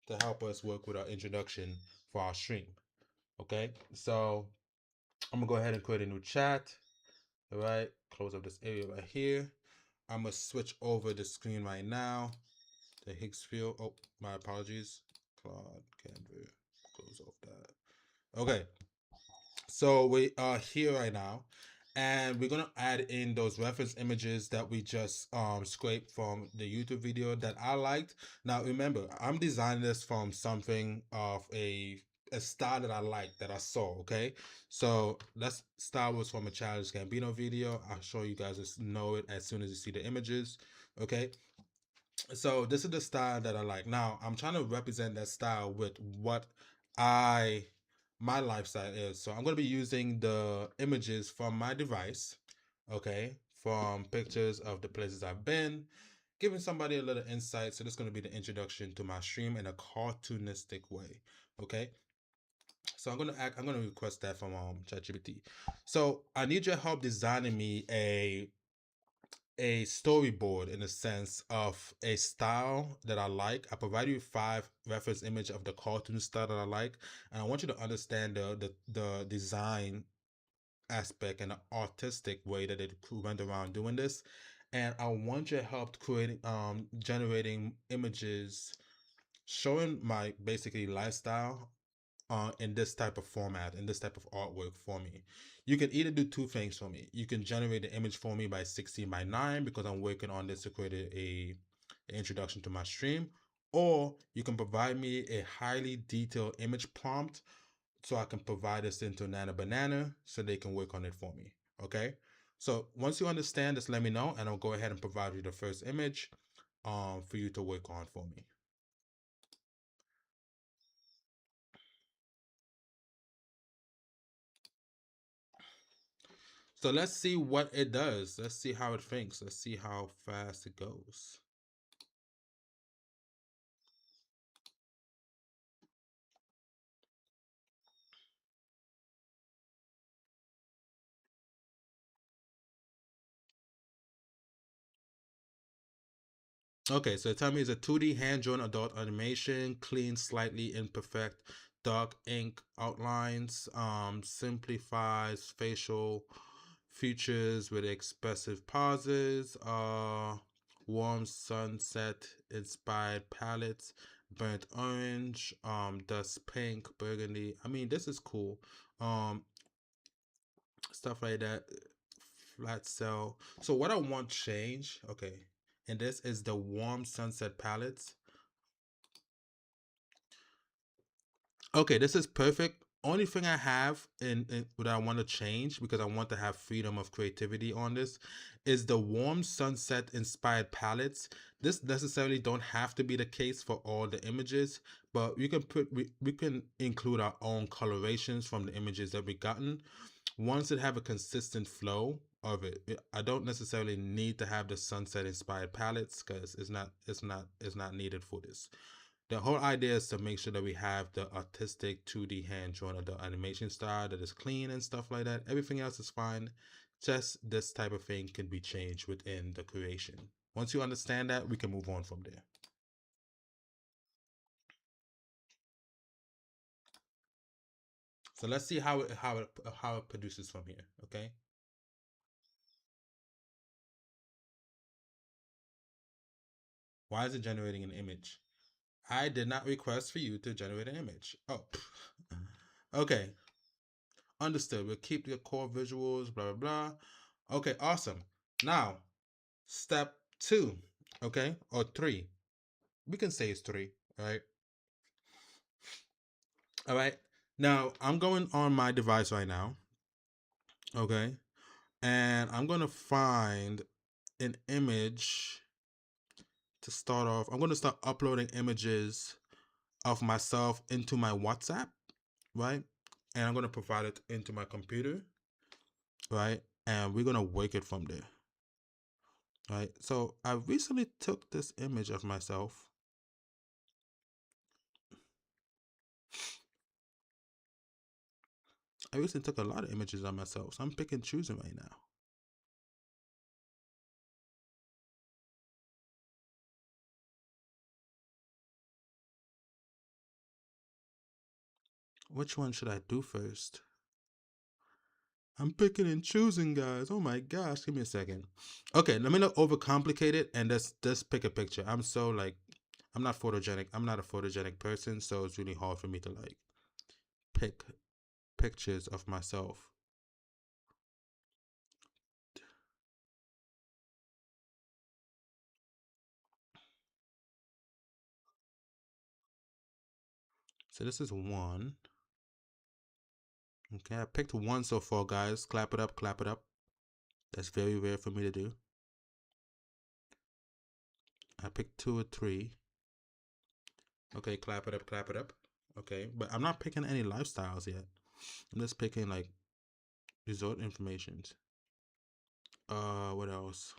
to help us work with our introduction for our stream. Okay. So I'm gonna go ahead and create a new chat. All right. Close up this area right here. I'm gonna switch over the screen right now. The Higgs field. Oh, my apologies. Claude Canva. Close off that. Okay. So we are here right now, and we're gonna add in those reference images that we just scraped from the YouTube video that I liked. Now remember, I'm designing this from something of a style that I like that I saw. Okay, so let's start with from a Childish Gambino video. I'll show you guys know it as soon as you see the images. Okay, so this is the style that I like. Now I'm trying to represent that style with what I my lifestyle is. So I'm going to be using the images from my device, okay, from pictures of the places I've been, giving somebody a little insight. So this is going to be the introduction to my stream in a cartoonistic way, okay. So I'm gonna request that from ChatGPT. So I need your help designing me a storyboard in the sense of a style that I like. I provide you 5 reference image of the cartoon style that I like, and I want you to understand the design aspect and the artistic way that it went around doing this. And I want your help creating generating images showing my basically lifestyle in this type of format, in this type of artwork for me. You can either do 2 things for me. You can generate the image for me by 16 by 9 because I'm working on this to create a introduction to my stream, or you can provide me a highly detailed image prompt so I can provide this into Nana Banana so they can work on it for me. Okay. So once you understand, just let me know and I'll go ahead and provide you the first image for you to work on for me. So let's see what it does. Let's see how it thinks. Let's see how fast it goes. Okay, so tell me it's a 2D hand-drawn adult animation, clean, slightly imperfect, dark ink outlines, simplifies facial features with expressive pauses, warm sunset inspired palettes, burnt orange, dust pink, burgundy. I mean, this is cool. Um, Stuff like that. Flat cell. So what I want change, okay, and this is the warm sunset palettes. Okay, this is perfect. Only thing I have in what I want to change because I want to have freedom of creativity on this is the warm sunset inspired palettes. This necessarily don't have to be the case for all the images, but we can include our own colorations from the images that we gotten. Once it have a consistent flow of I don't necessarily need to have the sunset inspired palettes because it's not needed for this. The whole idea is to make sure that we have the artistic 2D hand drawn of the animation style that is clean and stuff like that. Everything else is fine. Just this type of thing can be changed within the creation. Once you understand that, we can move on from there. So let's see how it produces from here. Okay. Why is it generating an image? I did not request for you to generate an image. Oh, okay. Understood. We'll keep the core visuals, blah, blah, blah. Okay, awesome. Now, step two, okay, or three. We can say it's three, all right? All right. Now, I'm going on my device right now, okay? And I'm going to find an image to start off. I'm going to start uploading images of myself into my WhatsApp, right? And I'm going to provide it into my computer, right? And we're going to work it from there, right? So I recently took this image of myself. I recently took a lot of images of myself, so I'm picking and choosing right now. Which one should I do first? I'm picking and choosing, guys. Oh my gosh, give me a second. Okay, let me not overcomplicate it and just pick a picture. I'm not photogenic. I'm not a photogenic person, so it's really hard for me to like pick pictures of myself. So this is one. Okay, I picked one so far, guys. Clap it up, clap it up. That's very rare for me to do. I picked two or three. Okay, clap it up, clap it up. Okay, but I'm not picking any lifestyles yet. I'm just picking like resort informations. What else?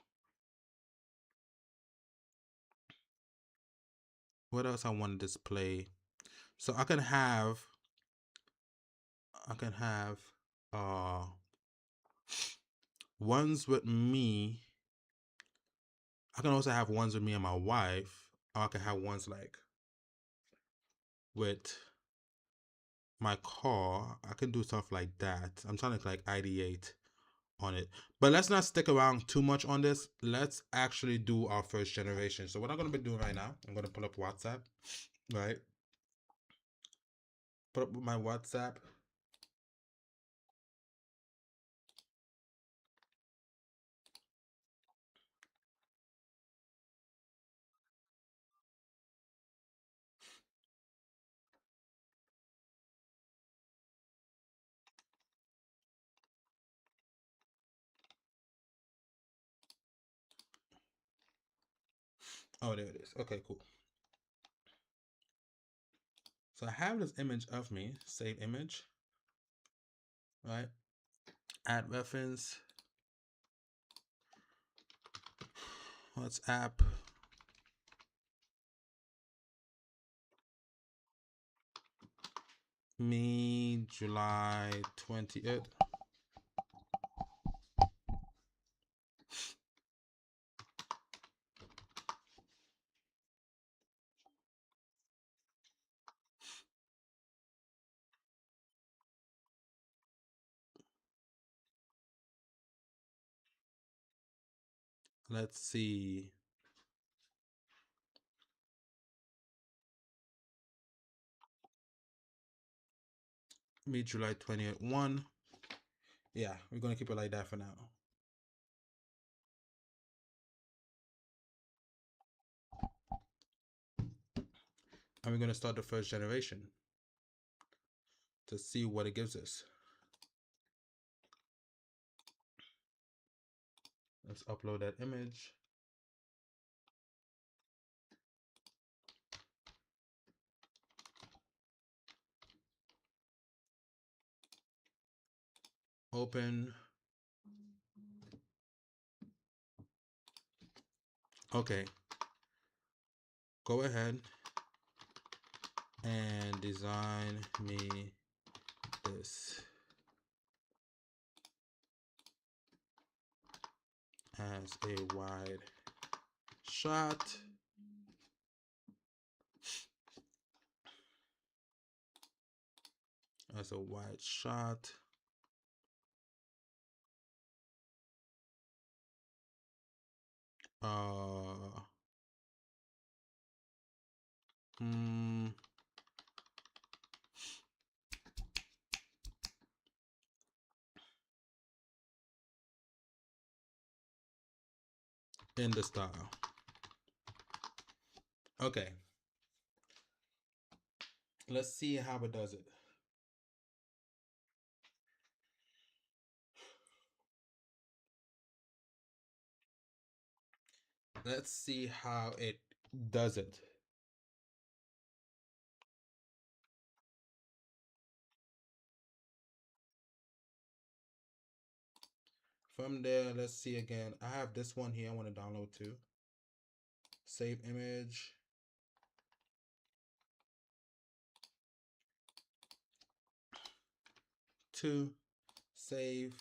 What else I want to display? So I can have uh ones with me. I can also have ones with me and my wife. Or I can have ones like with my car. I can do stuff like that. I'm trying to like ideate on it. But let's not stick around too much on this. Let's actually do our first generation. So what I'm gonna be doing right now, I'm gonna pull up WhatsApp, right? Put up my WhatsApp. Oh, there it is. Okay, cool. So I have this image of me, save image, right? Add reference, WhatsApp, me, July 20th. Let's see. Me, July 20th, 1. Yeah, we're going to keep it like that for now. And we're going to start the first generation to see what it gives us. Let's upload that image. Open. Okay. Go ahead and design me this as a wide shot. As a wide shot. In the style. Okay. Let's see how it does it. Let's see how it does it. From there, let's see again. I have this one here I want to download too. Save image. Two. Save.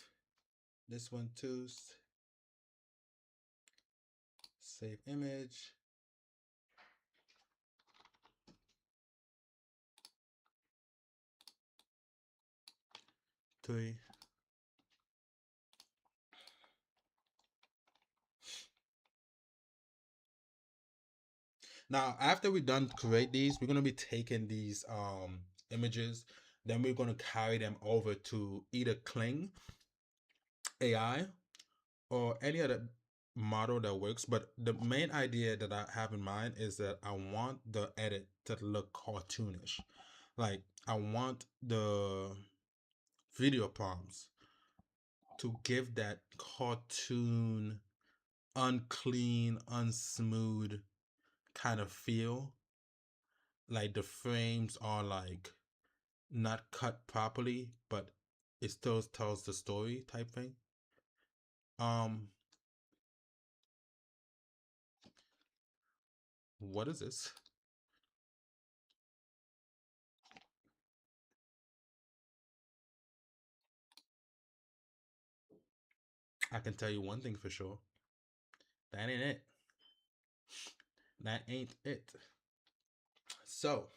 This one too. Save image. Three. Now, after we're done create these, we're gonna be taking these images, then we're gonna carry them over to either Kling AI or any other model that works. But the main idea that I have in mind is that I want the edit to look cartoonish. Like I want the video prompts to give that cartoon, unclean, unsmooth kind of feel. Like the frames are like not cut properly, but it still tells the story type thing. What is this? I can tell you one thing for sure. That ain't it. That ain't it. So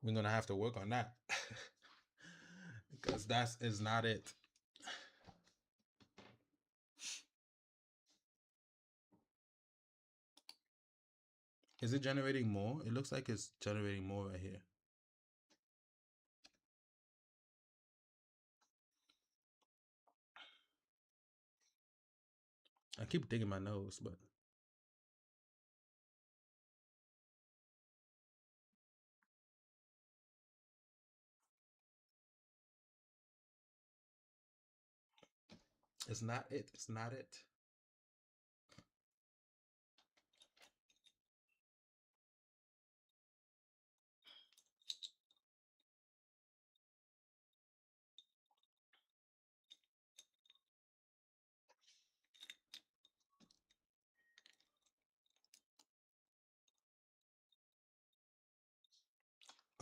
we're gonna have to work on that because that is not it. Is it generating more? It looks like it's generating more right here. I keep digging my nose, but it's not it. It's not it.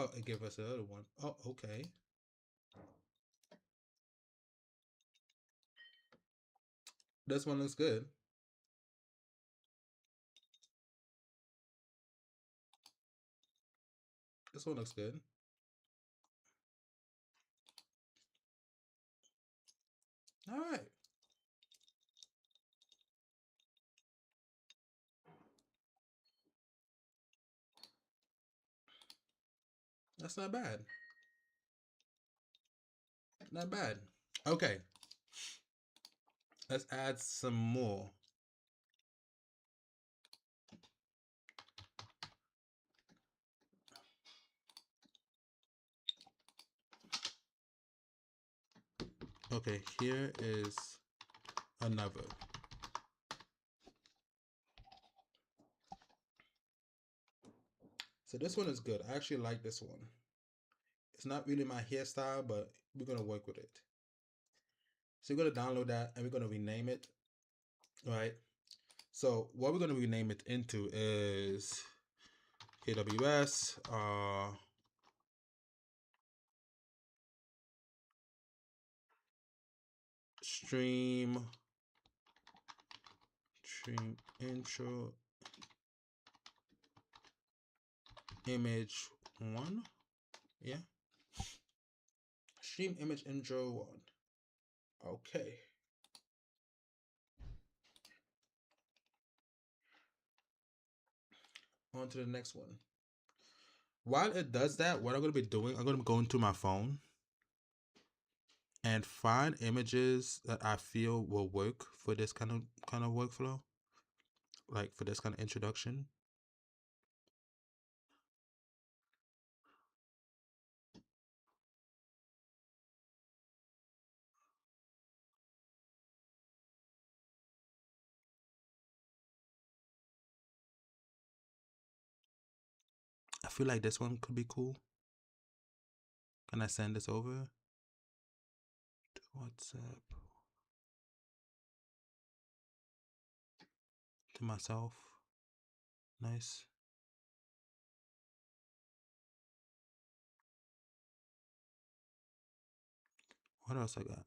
Oh, it gave us another one. Oh, okay. This one looks good. This one looks good. All right. That's not bad. Not bad. Okay. Let's add some more. Okay, here is another. So this one is good. I actually like this one. It's not really my hairstyle, but we're gonna work with it. So we're gonna download that and we're gonna rename it. All right. So what we're gonna rename it into is AWS stream intro image 1. Yeah. Stream image intro 1. Okay. On to the next one. While it does that, what I'm going to be doing, I'm going to go into my phone and find images that I feel will work for this kind of workflow, like for this kind of introduction. I feel like this one could be cool. Can I send this over to WhatsApp to myself? Nice. What else I got?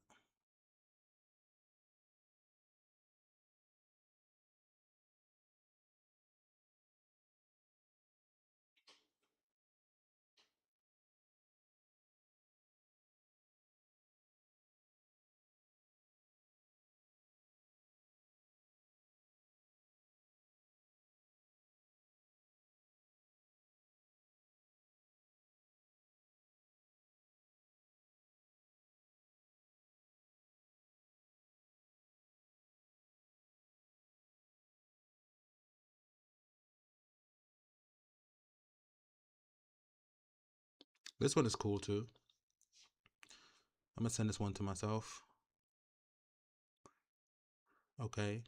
This one is cool too. I'm gonna send this one to myself. Okay.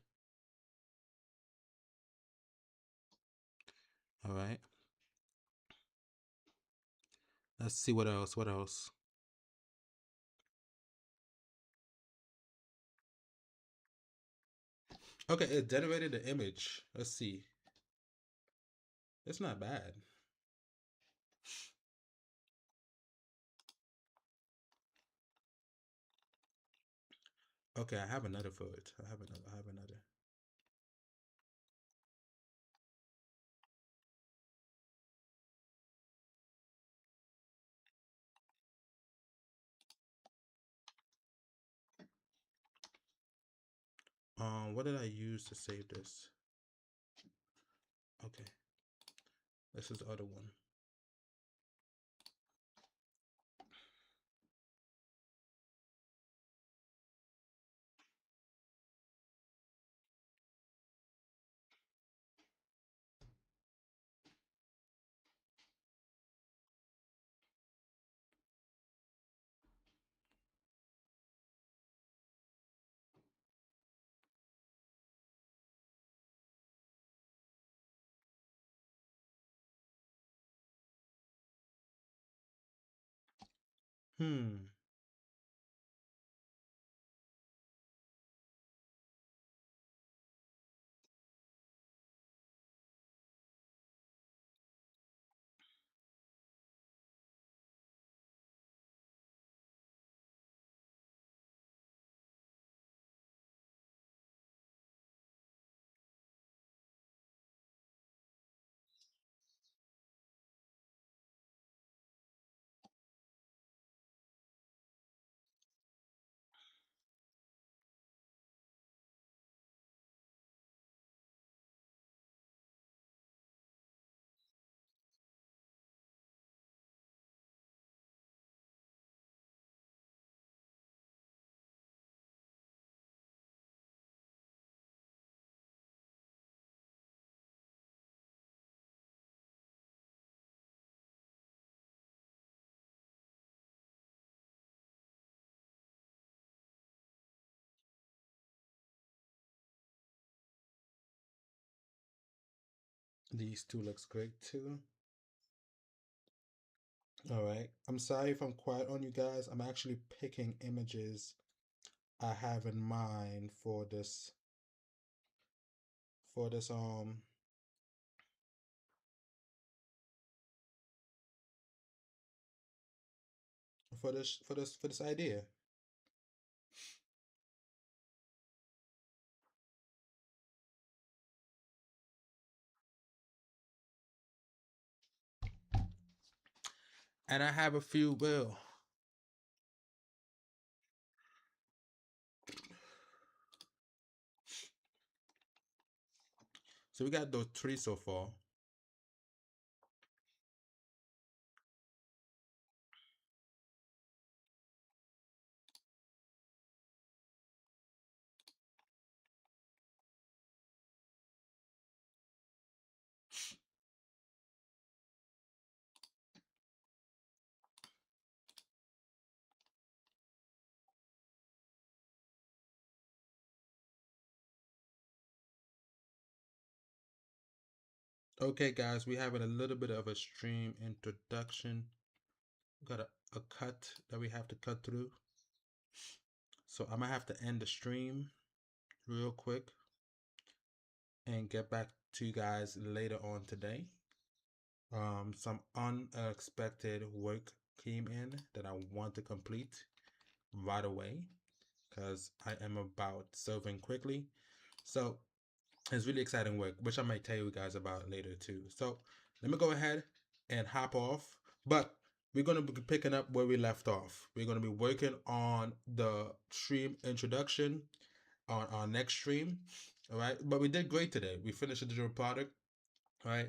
All right. Let's see what else. What else? Okay, it generated the image. Let's see. It's not bad. Okay, I have another for it. I have another. What did I use to save this? Okay. This is the other one. Hmm. These two looks great too. All right. I'm sorry if I'm quiet on you guys. I'm actually picking images I have in mind for this for this idea. And I have a few will. So we got those three so far. Okay, guys, we have a little bit of a stream introduction. We got a cut that we have to cut through. So I'm gonna have to end the stream real quick and get back to you guys later on today. Some unexpected work came in that I want to complete right away because I am about serving quickly. So it's really exciting work, which I might tell you guys about later too. So let me go ahead and hop off. But we're going to be picking up where we left off. We're going to be working on the stream introduction on our next stream. All right. But we did great today. We finished the digital product. All right.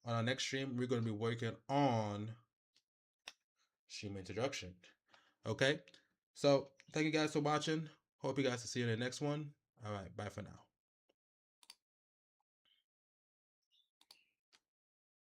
On our next stream, we're going to be working on stream introduction. Okay. So thank you guys for watching. Hope you guys will see you in the next one. All right. Bye for now.